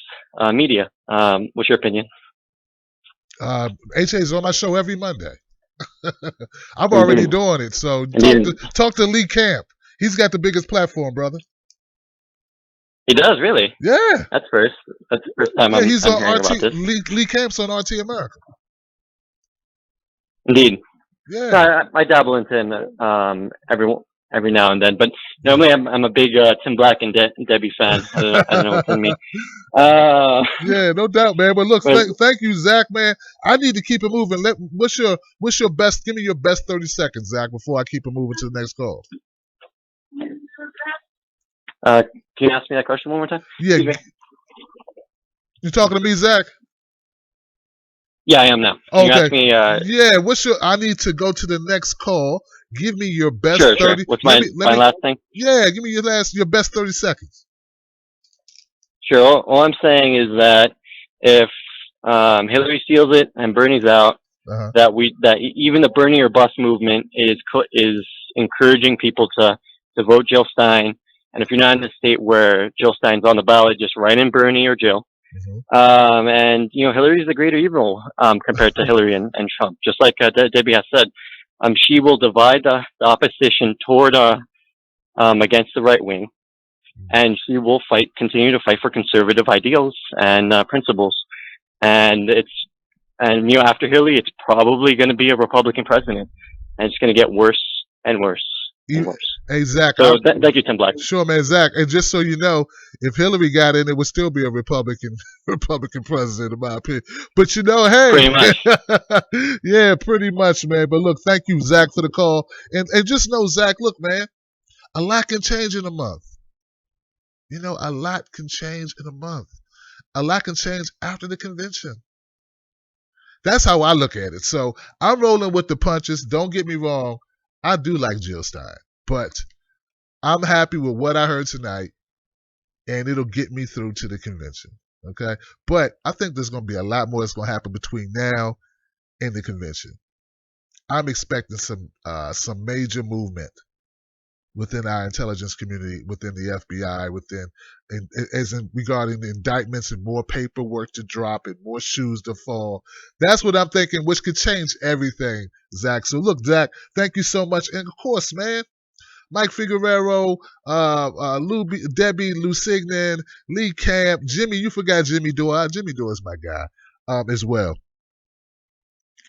media. What's your opinion? HA is on my show every Monday. I'm already doing it, so talk to Lee Camp. He's got the biggest platform, brother. He does, really? Yeah. That's the first time I'm he's hearing on about RT. this. Lee Camp's on RT America. Indeed. Yeah. I dabble into him every now and then, but normally I'm a big Tim Black and Debbie fan. I don't know what's in me. Yeah, no doubt, man. But look, thank you, Zach, man. I need to keep it moving. What's your best? Give me your best 30 seconds, Zach, before I keep it moving to the next call. Can you ask me that question one more time? Yeah. You talking to me, Zach? Yeah, I am now. Can you ask me, yeah. I need to go to the next call. Give me your best 30. Sure. What's my last thing? Yeah, give me your best 30 seconds. Sure. All I'm saying is that if Hillary steals it and Bernie's out, that even the Bernie or Bust movement is encouraging people to vote Jill Stein. And if you're not in a state where Jill Stein's on the ballot, just write in Bernie or Jill. And Hillary's the greater evil compared to Hillary and Trump. Just like Debbie has said, she will divide the opposition toward against the right wing, and she will continue to fight for conservative ideals and principles. And after Hillary, it's probably going to be a Republican president, and it's going to get worse and worse and worse. Hey, Zach. So thank you, Tim Black. Sure, man, Zach. And just so you know, if Hillary got in, it would still be a Republican president, in my opinion. But hey. Pretty much. Yeah, pretty much, man. But look, thank you, Zach, for the call. And just know, Zach, look, man, a lot can change in a month. A lot can change in a month. A lot can change after the convention. That's how I look at it. So I'm rolling with the punches. Don't get me wrong. I do like Jill Stein. But I'm happy with what I heard tonight, and it'll get me through to the convention. Okay? But I think there's going to be a lot more that's going to happen between now and the convention. I'm expecting some major movement within our intelligence community, within the FBI, regarding the indictments and more paperwork to drop and more shoes to fall. That's what I'm thinking, which could change everything, Zach. So look, Zach, thank you so much. And of course, man, Mike Figueroa, Debbie Lusignan, Lee Camp, Jimmy. You forgot Jimmy Dore. Jimmy Dore is my guy as well.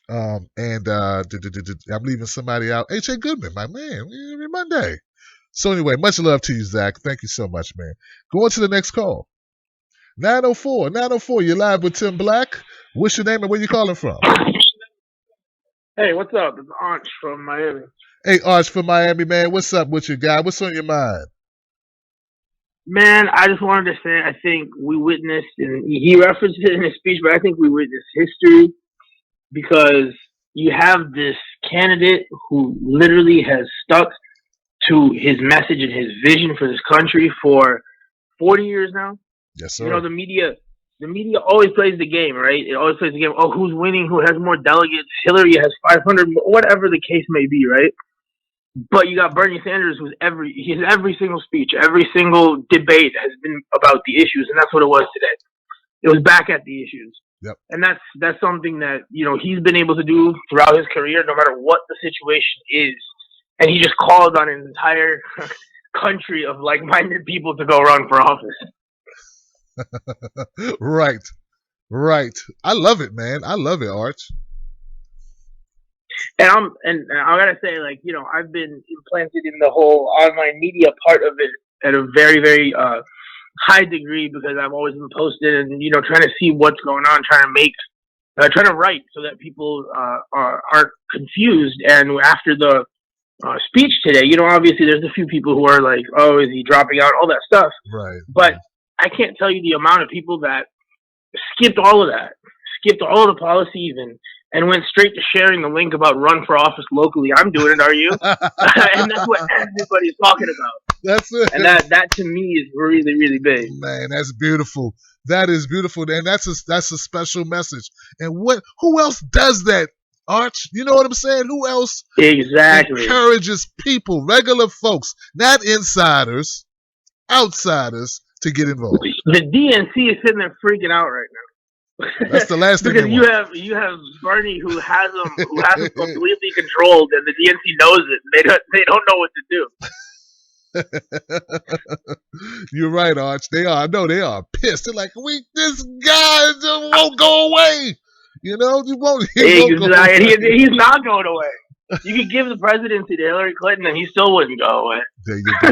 And I'm leaving somebody out. H.A. Goodman, my man, every Monday. So anyway, much love to you, Zach. Thank you so much, man. Going to the next call. 904, you're live with Tim Black. What's your name and where you calling from? Hey, what's up? It's Arch from Miami. Hey, Arch from Miami, man. What's up with you, guy? What's on your mind? Man, I just wanted to say I think we witnessed, and he referenced it in his speech, but I think we witnessed history because you have this candidate who literally has stuck to his message and his vision for this country for 40 years now. Yes, sir. The media the media always plays the game, right? It always plays the game. Oh, who's winning? Who has more delegates? Hillary has 500, whatever the case may be, right? But you got Bernie Sanders, his every single speech, every single debate has been about the issues, and that's what it was today. It was back at the issues. Yep. And that's something that, he's been able to do throughout his career, no matter what the situation is. And he just called on his entire country of like-minded people to go run for office. Right. I love it, man. I love it, Arch. And I gotta say, I've been implanted in the whole online media part of it at a very, very high degree, because I've always been posted and trying to see what's going on, trying to write so that people aren't confused. And after the speech today, obviously there's a few people who are like, oh, is he dropping out, all that stuff. Right. But I can't tell you the amount of people that skipped all of that, skipped all the policies, and went straight to sharing the link about run for office locally. I'm doing it, are you? And that's what everybody's talking about. That's it. And that to me is really, really big. Man, that's beautiful. That is beautiful. And that's a special message. And who else does that, Arch? You know what I'm saying? Who else exactly encourages people, regular folks, not insiders, outsiders, to get involved? The DNC is sitting there freaking out right now. That's the last thing. Because you have Bernie who has them completely controlled, and the DNC knows it. They don't know what to do. You're right, Arch. They are. I know they are pissed. They're like, this guy just won't go away. You won't. He's not going away. You could give the presidency to Hillary Clinton, and he still wouldn't go away. There you go.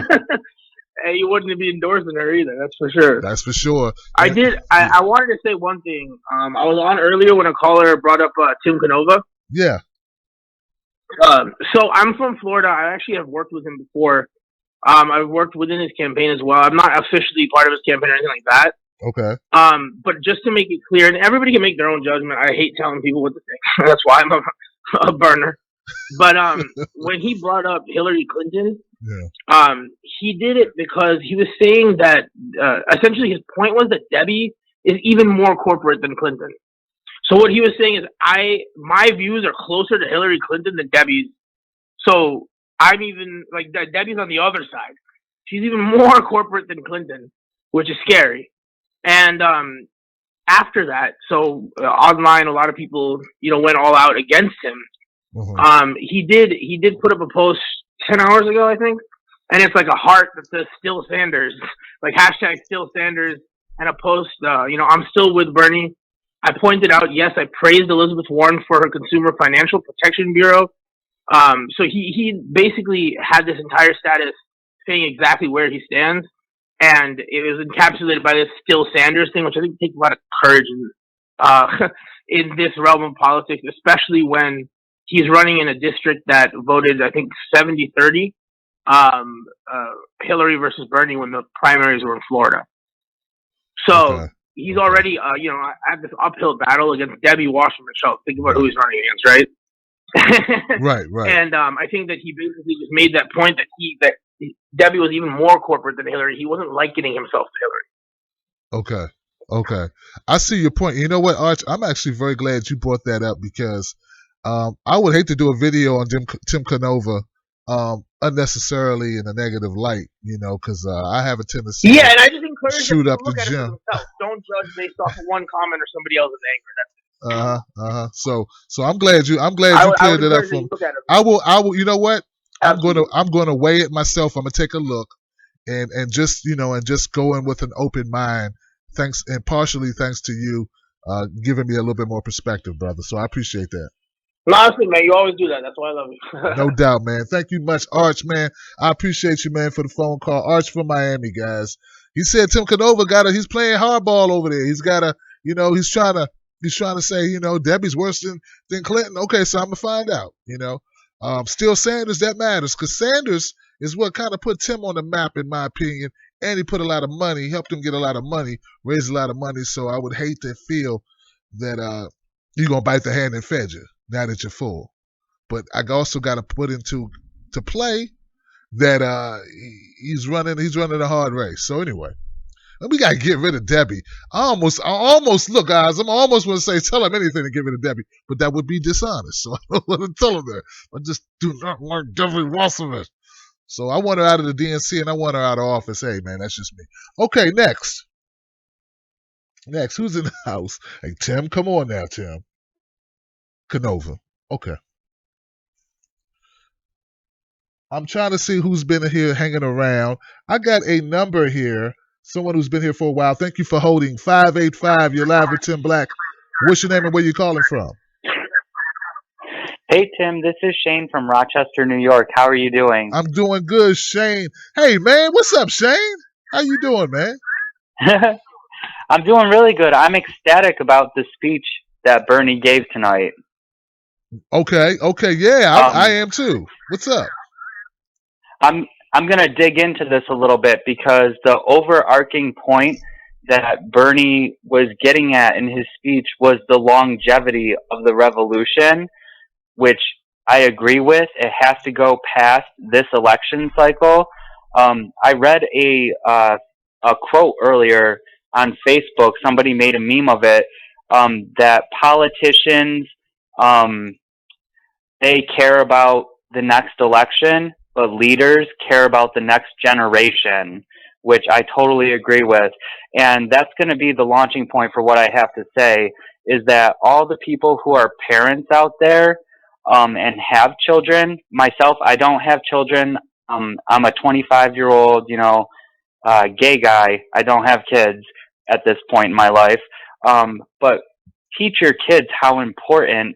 And you wouldn't be endorsing her either. That's for sure. That's for sure. I wanted to say one thing. I was on earlier when a caller brought up Tim Canova. Yeah. So I'm from Florida. I actually have worked with him before. I've worked within his campaign as well. I'm not officially part of his campaign or anything like that. Okay. But just to make it clear, and everybody can make their own judgment. I hate telling people what to think. That's why I'm a burner. But when he brought up Hillary Clinton, he did it because he was saying that essentially his point was that Debbie is even more corporate than Clinton. So what he was saying is, my views are closer to Hillary Clinton than Debbie's. So I'm even Debbie's on the other side. She's even more corporate than Clinton, which is scary. And after that, so online, a lot of people went all out against him. Mm-hmm. He did put up a post 10 hours ago, I think, and it's like a heart that says "Still Sanders," like hashtag Still Sanders, and a post. I'm still with Bernie. I pointed out, yes, I praised Elizabeth Warren for her Consumer Financial Protection Bureau. So he basically had this entire status saying exactly where he stands, and it was encapsulated by this "Still Sanders" thing, which I think takes a lot of courage in this realm of politics, especially when he's running in a district that voted, I think, 70-30, Hillary versus Bernie when the primaries were in Florida. So he's already, at this uphill battle against Debbie Wasserman Schultz. Think about who he's running against, right? Right. And I think that he basically just made that point that Debbie was even more corporate than Hillary. He wasn't likening himself to Hillary. Okay. I see your point. You know what, Arch? I'm actually very glad you brought that up, because I would hate to do a video on Tim Canova unnecessarily in a negative light, because I have a tendency and I just encourage shoot him up to look the at it gym. for himself. Don't judge based off of one comment or somebody else's anger. So I'm glad you cleared it up for me. I will. You know what? Absolutely. I'm gonna weigh it myself. I'm gonna take a look and just go in with an open mind. Thanks, and partially thanks to you giving me a little bit more perspective, brother. So I appreciate that. Honestly, man, you always do that. That's why I love you. No doubt, man. Thank you much, Arch, man. I appreciate you, man, for the phone call. Arch from Miami, guys. He said Tim Canova he's playing hardball over there. He's got he's trying to say, Debbie's worse than Clinton. Okay, so I'm gonna find out. Still Sanders, that matters, because Sanders is what kind of put Tim on the map, in my opinion, and he put a lot of money, helped him get a lot of money, raised a lot of money. So I would hate to feel that you're gonna bite the hand that fed you now that you're full. But I also got to put into play that he's running a hard race. So anyway, We gotta get rid of Debbie. I almost look, guys. I'm almost want to say tell him anything to get rid of Debbie, but that would be dishonest. So I don't want to tell him that. I just do not like Debbie Wasserman. So I want her out of the DNC and I want her out of office. Hey, man, that's just me. Okay, next. Next, who's in the house? Hey, Tim, come on now, Tim. Canova. Okay. I'm trying to see who's been here hanging around. I got a number here. Someone who's been here for a while. Thank you for holding. 585. You're live with Tim Black. What's your name and where you calling from? Hey, Tim. This is Shane from Rochester, New York. How are you doing? I'm doing good, Shane. Hey, man. What's up, Shane? How you doing, man? I'm doing really good. I'm ecstatic about the speech that Bernie gave tonight. Okay. Yeah, I am too. What's up? I'm going to dig into this a little bit because the overarching point that Bernie was getting at in his speech was the longevity of the revolution, which I agree with. It has to go past this election cycle. I read a quote earlier on Facebook. Somebody made a meme of it, that politicians, they care about the next election, but leaders care about the next generation, which I totally agree with. And that's going to be the launching point for what I have to say, is that all the people who are parents out there and have children, myself, I don't have children. I'm a 25-year-old, gay guy. I don't have kids at this point in my life. But teach your kids how important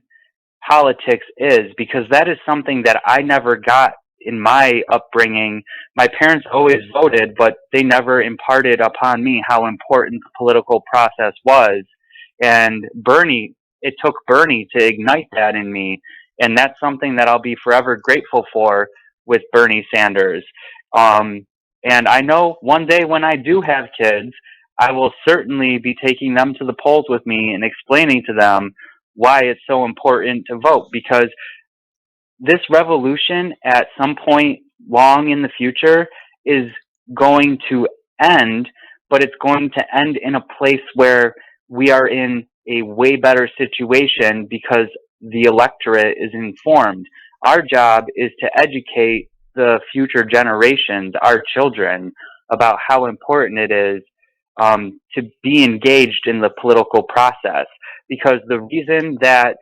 politics is, because that is something that I never got in my upbringing. My parents always voted, but they never imparted upon me how important the political process was. And it took Bernie to ignite that in me. And that's something that I'll be forever grateful for with Bernie Sanders. And I know one day when I do have kids, I will certainly be taking them to the polls with me and explaining to them why it's so important to vote, because this revolution at some point long in the future is going to end, but it's going to end in a place where we are in a way better situation because the electorate is informed. Our job is to educate the future generations, our children, about how important it is to be engaged in the political process. Because the reason that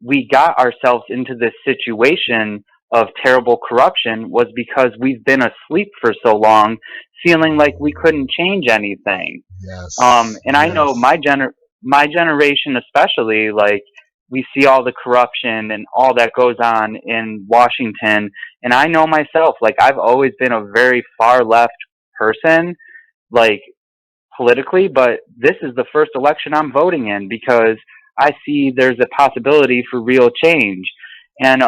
we got ourselves into this situation of terrible corruption was because we've been asleep for so long, feeling like we couldn't change anything. Yes. And I know my generation especially, like, we see all the corruption and all that goes on in Washington. And I know myself, like, I've always been a very far left person, like, politically, but this is the first election I'm voting in because I see there's a possibility for real change. And,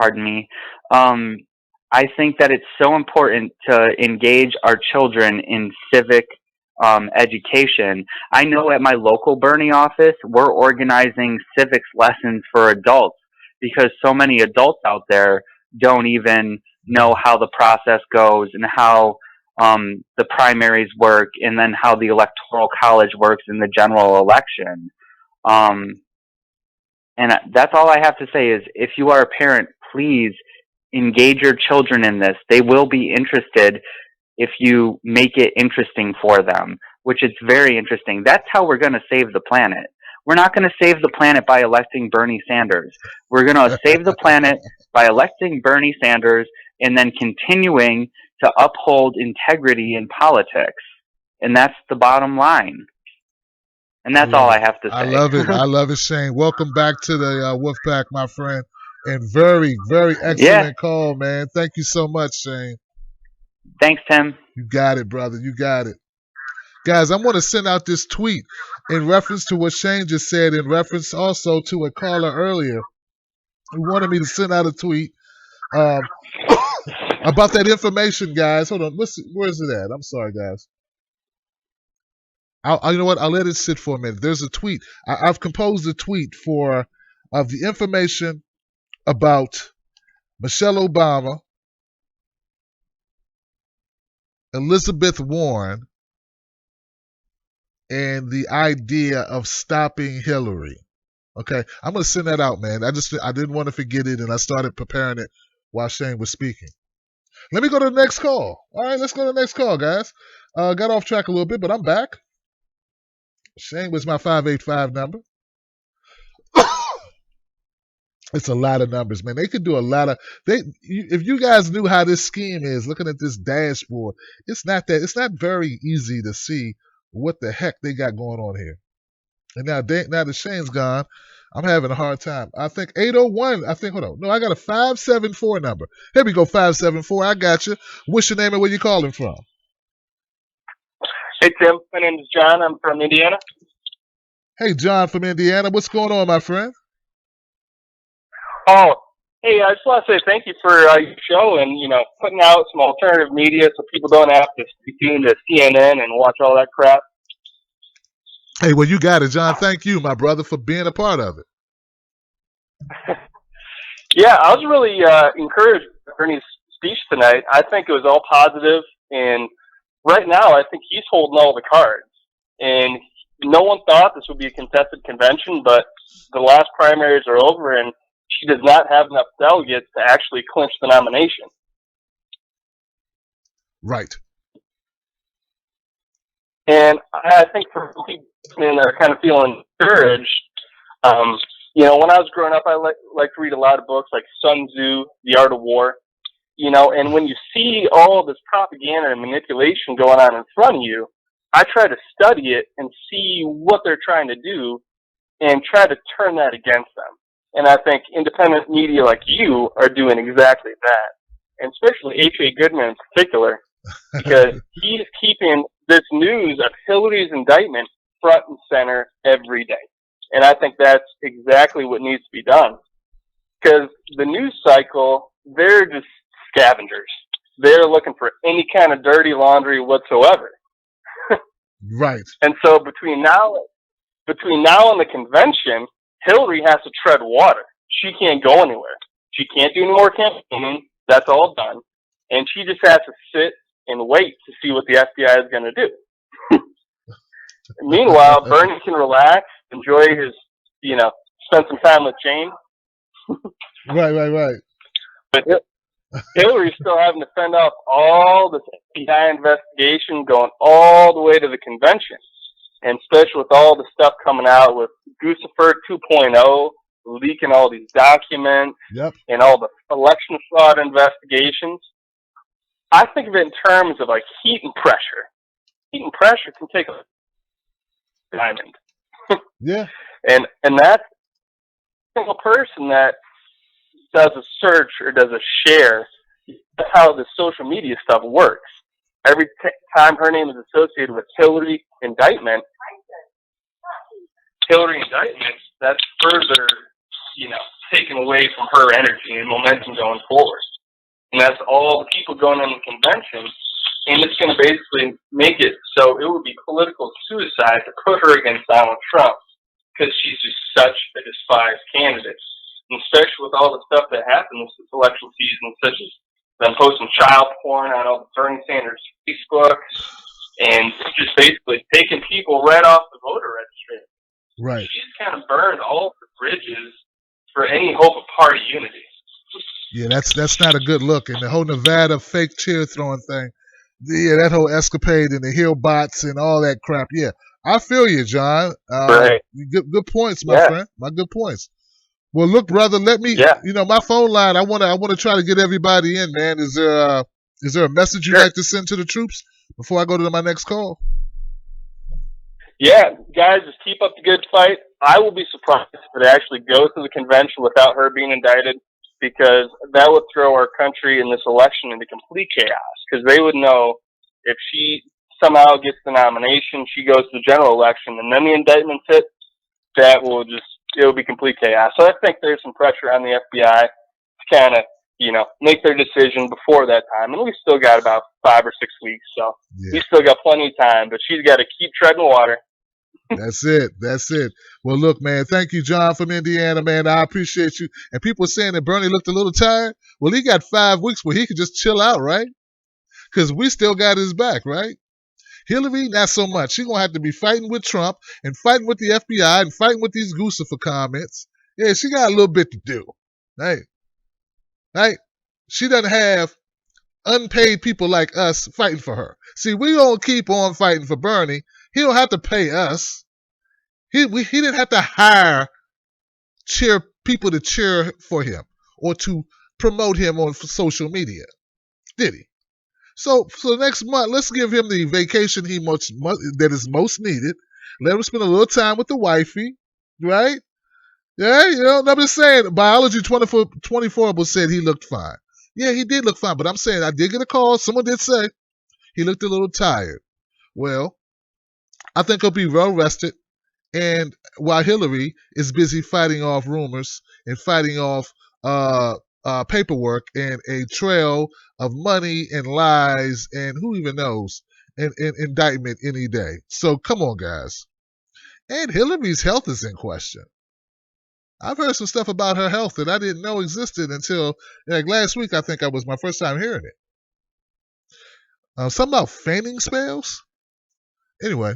pardon me, I think that it's so important to engage our children in civic education. I know at my local Bernie office, we're organizing civics lessons for adults because so many adults out there don't even know how the process goes and how the primaries work and then how the electoral college works in the general election. And that's all I have to say is, if you are a parent, please engage your children in this. They will be interested if you make it interesting for them, which is very interesting. That's how we're going to save the planet. We're not going to save the planet by electing Bernie Sanders. We're going to save the planet by electing Bernie Sanders and then continuing to uphold integrity in politics. And that's the bottom line. And that's all I have to say. I love it. I love it, Shane. Welcome back to the Wolf Pack, my friend. And very, very excellent call, man. Thank you so much, Shane. Thanks, Tim. You got it, brother. You got it. Guys, I'm going to send out this tweet in reference to what Shane just said, in reference also to a caller earlier who wanted me to send out a tweet about that information, guys. Hold on. Where is it at? I'm sorry, guys. You know what? I'll let it sit for a minute. There's a tweet. I've composed a tweet of the information about Michelle Obama, Elizabeth Warren, and the idea of stopping Hillary. Okay, I'm gonna send that out, man. I didn't want to forget it, and I started preparing it while Shane was speaking. Let me go to the next call. All right, let's go to the next call, guys. Got off track a little bit, but I'm back. Shane was my 585 number. It's a lot of numbers, man. They could do a lot of if you guys knew how this scheme is, looking at this dashboard, it's not very easy to see what the heck they got going on here. And now that Shane's gone, I'm having a hard time. I think 801. Hold on. No, I got a 574 number. Here we go, 574. I got you. What's your name and where you calling from? Hey, Tim. My name is John. I'm from Indiana. Hey, John from Indiana. What's going on, my friend? Oh, hey, I just want to say thank you for your show and, putting out some alternative media so people don't have to tune to CNN and watch all that crap. Hey, well, you got it, John. Thank you, my brother, for being a part of it. Yeah, I was really encouraged by Bernie's speech tonight. I think it was all positive, and right now I think he's holding all the cards. And no one thought this would be a contested convention, but the last primaries are over, and she does not have enough delegates to actually clinch the nomination. Right. And I think for people that are kind of feeling discouraged, when I was growing up, I like to read a lot of books like Sun Tzu, The Art of War, and when you see all this propaganda and manipulation going on in front of you, I try to study it and see what they're trying to do and try to turn that against them. And I think independent media like you are doing exactly that, and especially H.A. Goodman in particular, because he's keeping this news of Hillary's indictment front and center every day. And I think that's exactly what needs to be done. Because the news cycle, they're just scavengers. They're looking for any kind of dirty laundry whatsoever. Right. And so between now and the convention, Hillary has to tread water. She can't go anywhere. She can't do any more campaigning. That's all done. And she just has to sit and wait to see what the FBI is going to do. Meanwhile, Bernie can relax, enjoy his, spend some time with Jane. Right. But Hillary's still having to fend off all this FBI investigation going all the way to the convention. And especially with all the stuff coming out with Guccifer 2.0, leaking all these documents, and all the election fraud investigations. I think of it in terms of like heat and pressure. Heat and pressure can take a diamond. Yeah. And that's a single person that does a search or does a share. That's how the social media stuff works. Every time her name is associated with Hillary indictment, that's further, taken away from her energy and momentum going forward. And that's all the people going on the convention. And it's going to basically make it so it would be political suicide to put her against Donald Trump because she's just such a despised candidate. And especially with all the stuff that happened this election season, such as them posting child porn on all the Bernie Sanders Facebook and just basically taking people right off the voter registry. Right. She's kind of burned all the bridges for any hope of party unity. Yeah, that's not a good look. And the whole Nevada fake chair throwing thing, that whole escapade and the Hill bots and all that crap. Yeah, I feel you, John. Right. Good points, my friend. My good points. Well, look, brother, let me. My phone line. I want to try to get everybody in, man. Is there a message you'd like to send to the troops before I go to my next call? Yeah, guys, just keep up the good fight. I will be surprised if it actually goes to the convention without her being indicted, because that would throw our country in this election into complete chaos, because they would know if she somehow gets the nomination, she goes to the general election, and then the indictment's hit, it will be complete chaos. So I think there's some pressure on the FBI to kind of, make their decision before that time. And we've still got about 5 or 6 weeks, so we still got plenty of time, but she's got to keep treading water. That's it. Well, look, man, thank you, John from Indiana, man. I appreciate you. And people are saying that Bernie looked a little tired. Well, he got 5 weeks where he could just chill out, right? Because we still got his back, right? Hillary, not so much. She's gonna have to be fighting with Trump and fighting with the FBI and fighting with these Guccifer comments. Yeah, she got a little bit to do. Right? Right? She doesn't have unpaid people like us fighting for her. See, we don't keep on fighting for Bernie. He don't have to pay us. He didn't have to hire people to cheer for him or to promote him on social media, did he? So next month, let's give him the vacation that is most needed. Let him spend a little time with the wifey, right? Yeah, I'm just saying, Biology 24 said he looked fine. Yeah, he did look fine, but I'm saying I did get a call. Someone did say he looked a little tired. Well, I think he'll be well rested. And while Hillary is busy fighting off rumors and fighting off paperwork and a trail of money and lies and who even knows, and indictment any day. So come on, guys. And Hillary's health is in question. I've heard some stuff about her health that I didn't know existed until last week. I think was my first time hearing it. Something about fainting spells. Anyway,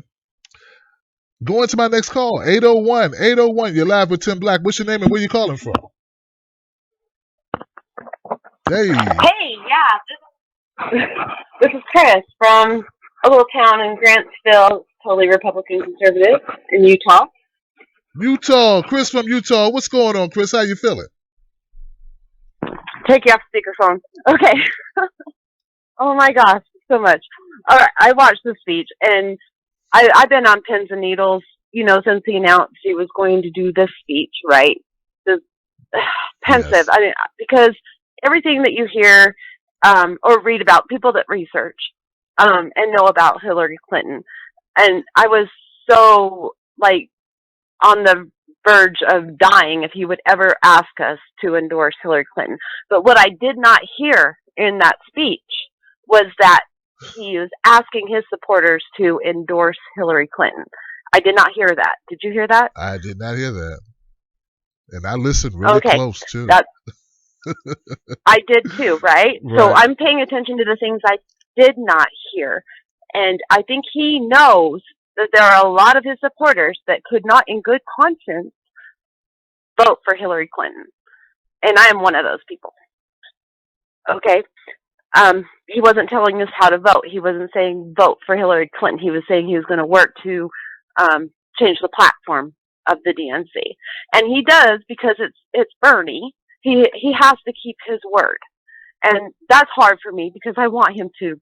going to my next call, 801. You're live with Tim Black. What's your name and where you calling from? Hey. Hey, yeah. This is Chris from a little town in Grantsville, totally Republican conservative in Utah. Chris from Utah. What's going on, Chris? How you feeling? Take you off speakerphone. Okay. Oh my gosh, so much. All right, I watched the speech, and I've been on pins and needles, since he announced he was going to do this speech, right? Pensive. Yes. I mean, because everything that you hear or read about, people that research and know about Hillary Clinton, and I was so on the verge of dying if he would ever ask us to endorse Hillary Clinton. But what I did not hear in that speech was that he was asking his supporters to endorse Hillary Clinton. I did not hear that. Did you hear that? I did not hear that. And I listened really close, too. I did, too, right? So I'm paying attention to the things I did not hear. And I think he knows that there are a lot of his supporters that could not, in good conscience, vote for Hillary Clinton. And I am one of those people. Okay? He wasn't telling us how to vote. He wasn't saying vote for Hillary Clinton. He was saying he was going to work to change the platform of the DNC. And he does because it's Bernie. He has to keep his word. And that's hard for me because I want him to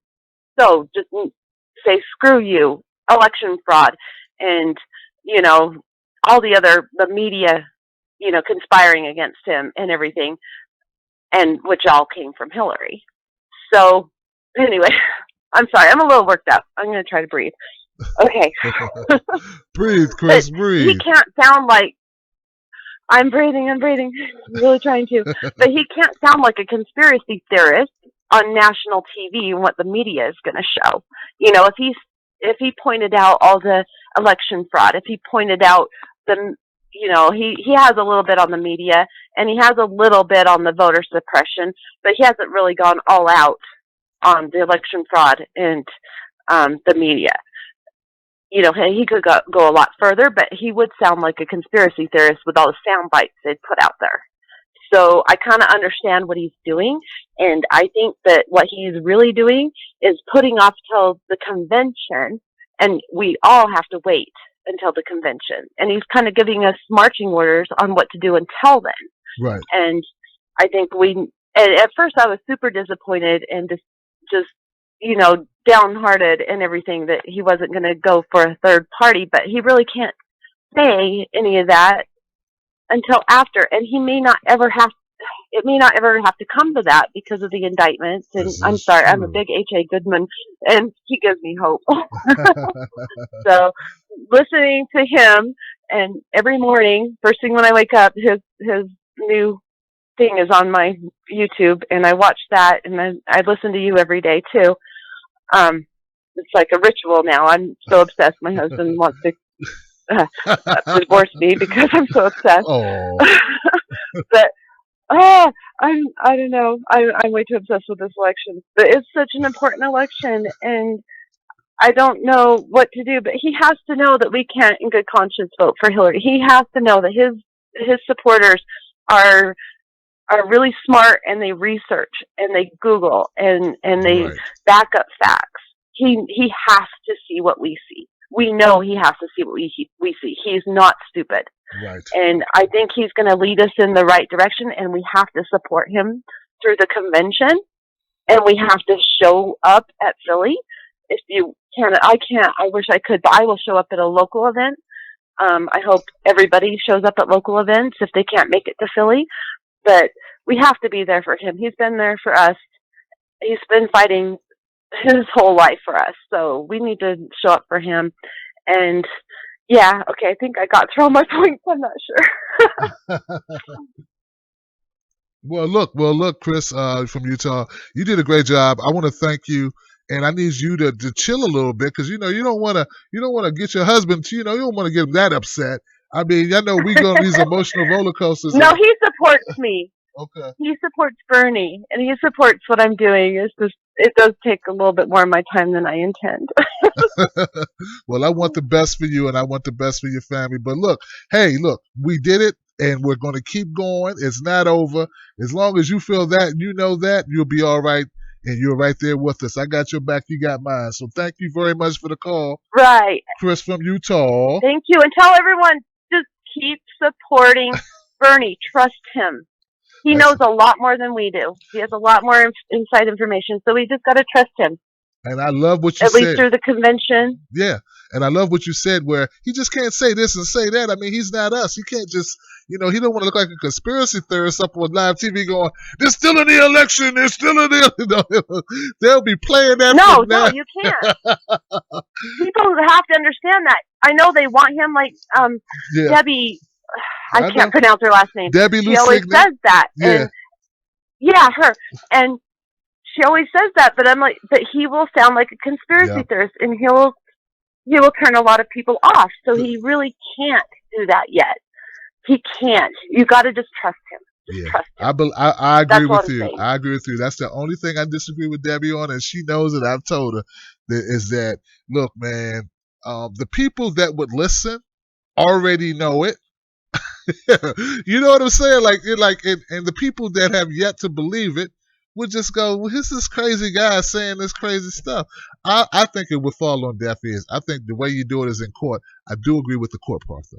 just say, screw you, election fraud, and, all the media, conspiring against him and everything, and which all came from Hillary. So, anyway, I'm sorry. I'm a little worked up. I'm going to try to breathe. Okay. Breathe, Chris, breathe. He can't sound like, I'm breathing. I'm really trying to. But he can't sound like a conspiracy theorist on national TV and what the media is going to show. If he pointed out all the election fraud, if he pointed out he has a little bit on the media and he has a little bit on the voter suppression, but he hasn't really gone all out on the election fraud and the media. He could go a lot further, but he would sound like a conspiracy theorist with all the sound bites they'd put out there. So I kind of understand what he's doing, and I think that what he's really doing is putting off till the convention, and we all have to wait until the convention. And he's kind of giving us marching orders on what to do until then. Right. And I think at first I was super disappointed and just downhearted and everything that he wasn't going to go for a third party, but he really can't say any of that until after, and it may not ever have to come to that because of the indictments. And I'm sorry, I'm a big H.A. Goodman, and he gives me hope. So listening to him, and every morning, first thing when I wake up, his new thing is on my YouTube, and I watch that, and then I listen to you every day too. It's like a ritual now. I'm so obsessed. My husband wants to divorce me because I'm so obsessed. But I don't know. I'm way too obsessed with this election. But it's such an important election, and I don't know what to do, but he has to know that we can't, in good conscience, vote for Hillary. He has to know that his supporters are really smart, and they research and they Google and they back up facts. He has to see what we see. We know he has to see what we see. He's not stupid. Right. And I think he's going to lead us in the right direction, and we have to support him through the convention, and we have to show up at Philly. If you can, I can't. I wish I could, but I will show up at a local event. I hope everybody shows up at local events if they can't make it to Philly. But we have to be there for him. He's been there for us. He's been fighting his whole life for us. So we need to show up for him. And yeah, okay, I think I got through all my points. I'm not sure. Well, look, Chris, from Utah, you did a great job. I want to thank you, and I need you to chill a little bit, because you don't want to get your husband. You don't want to get him that upset. I mean, I know we go on these emotional roller coasters. No, he supports me. Okay. He supports Bernie, and he supports what I'm doing. It's just, it does take a little bit more of my time than I intend. Well, I want the best for you, and I want the best for your family. But look, we did it, and we're going to keep going. It's not over. As long as you feel that, you know that, you'll be all right, and you're right there with us. I got your back. You got mine. So thank you very much for the call. Right. Chris from Utah. Thank you. And tell everyone, just keep supporting Bernie. Trust him. He knows a lot more than we do. He has a lot more inside information, so we just got to trust him. And I love what you said. At least through the convention. Yeah, and I love what you said, where he just can't say this and say that. I mean, he's not us. He can't just, he don't want to look like a conspiracy theorist up on live TV going, they're still in the election, they're still in the, they'll be playing that. No, you can't. People have to understand that. I know they want him, like Debbie. I can't pronounce her last name. Debbie She always says that. Yeah. And, her. And she always says that, but I'm like, but he will sound like a conspiracy theorist, and he will turn a lot of people off. So he really can't do that yet. He can't. You got to just trust him. Trust him. I agree with you. Saying. I agree with you. That's the only thing I disagree with Debbie on, and she knows it. I've told her that look, man, the people that would listen already know it. You know what I'm saying? And the people that have yet to believe it would just go, well, here's this crazy guy saying this crazy stuff. I think it would fall on deaf ears. I think the way you do it is in court. I do agree with the court part, though.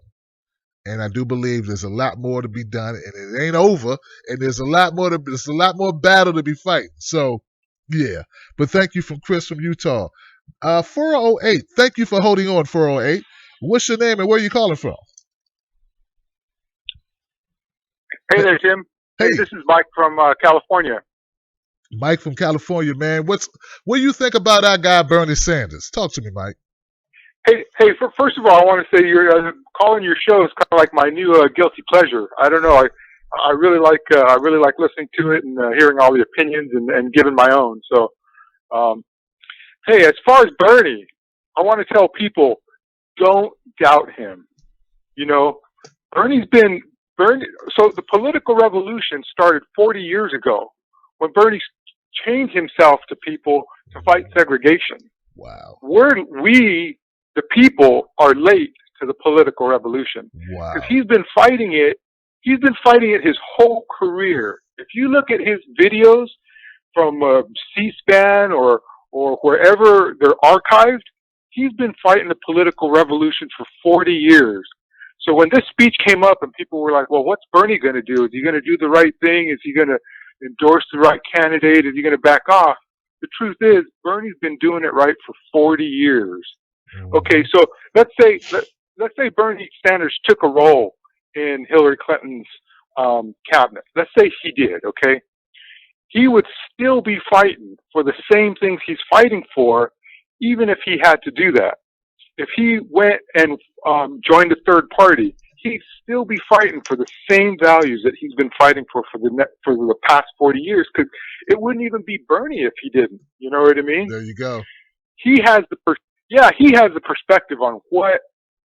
And I do believe there's a lot more to be done, and it ain't over, and there's a lot more battle to be fighting. So, yeah. But thank you from Chris from Utah. 408, thank you for holding on, 408. What's your name and where are you calling from? Hey there, Tim. Hey, this is Mike from California. Mike from California, man. What do you think about our guy Bernie Sanders? Talk to me, Mike. Hey. First of all, I want to say you're calling your show is kind of like my new guilty pleasure. I don't know. I really like listening to it and hearing all the opinions and giving my own. So, hey, as far as Bernie, I want to tell people, don't doubt him. So the political revolution started 40 years ago when Bernie chained himself to people to fight segregation. Wow. We, the people, are late to the political revolution. Wow. Because he's been fighting it his whole career. If you look at his videos from C-SPAN or wherever they're archived, he's been fighting the political revolution for 40 years. So when this speech came up and people were like, well, what's Bernie going to do? Is he going to do the right thing? Is he going to endorse the right candidate? Is he going to back off? The truth is, Bernie's been doing it right for 40 years. Okay, so let's say Bernie Sanders took a role in Hillary Clinton's cabinet. Let's say he did, okay? He would still be fighting for the same things he's fighting for, even if he had to do that. If he went and joined a third party, he'd still be fighting for the same values that he's been fighting for the past 40 years. Because it wouldn't even be Bernie if he didn't. You know what I mean? There you go. He has the perspective on what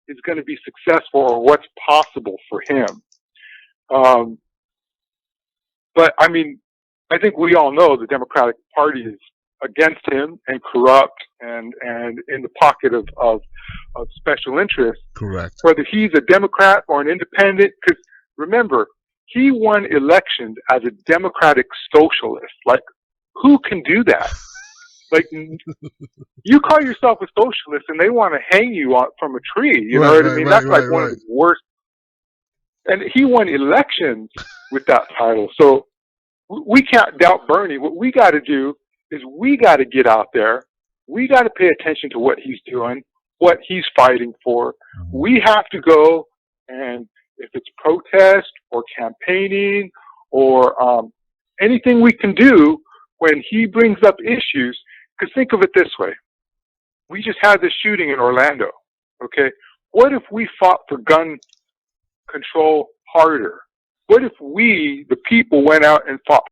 is going to be successful or what's possible for him. But I mean, I think we all know the Democratic Party is against him and corrupt and in the pocket of special interests. Correct. Whether he's a Democrat or an independent, because remember, he won elections as a democratic socialist. Like, who can do that? Like, you call yourself a socialist and they want to hang you from a tree. You know what I mean? That's like one of the worst. And he won elections with that title. So we can't doubt Bernie. What we got to do is we got to get out there. We got to pay attention to what he's doing, what he's fighting for. We have to go, and if it's protest or campaigning or anything we can do when he brings up issues, because think of it this way. We just had this shooting in Orlando, okay? What if we fought for gun control harder? What if we, the people, went out and fought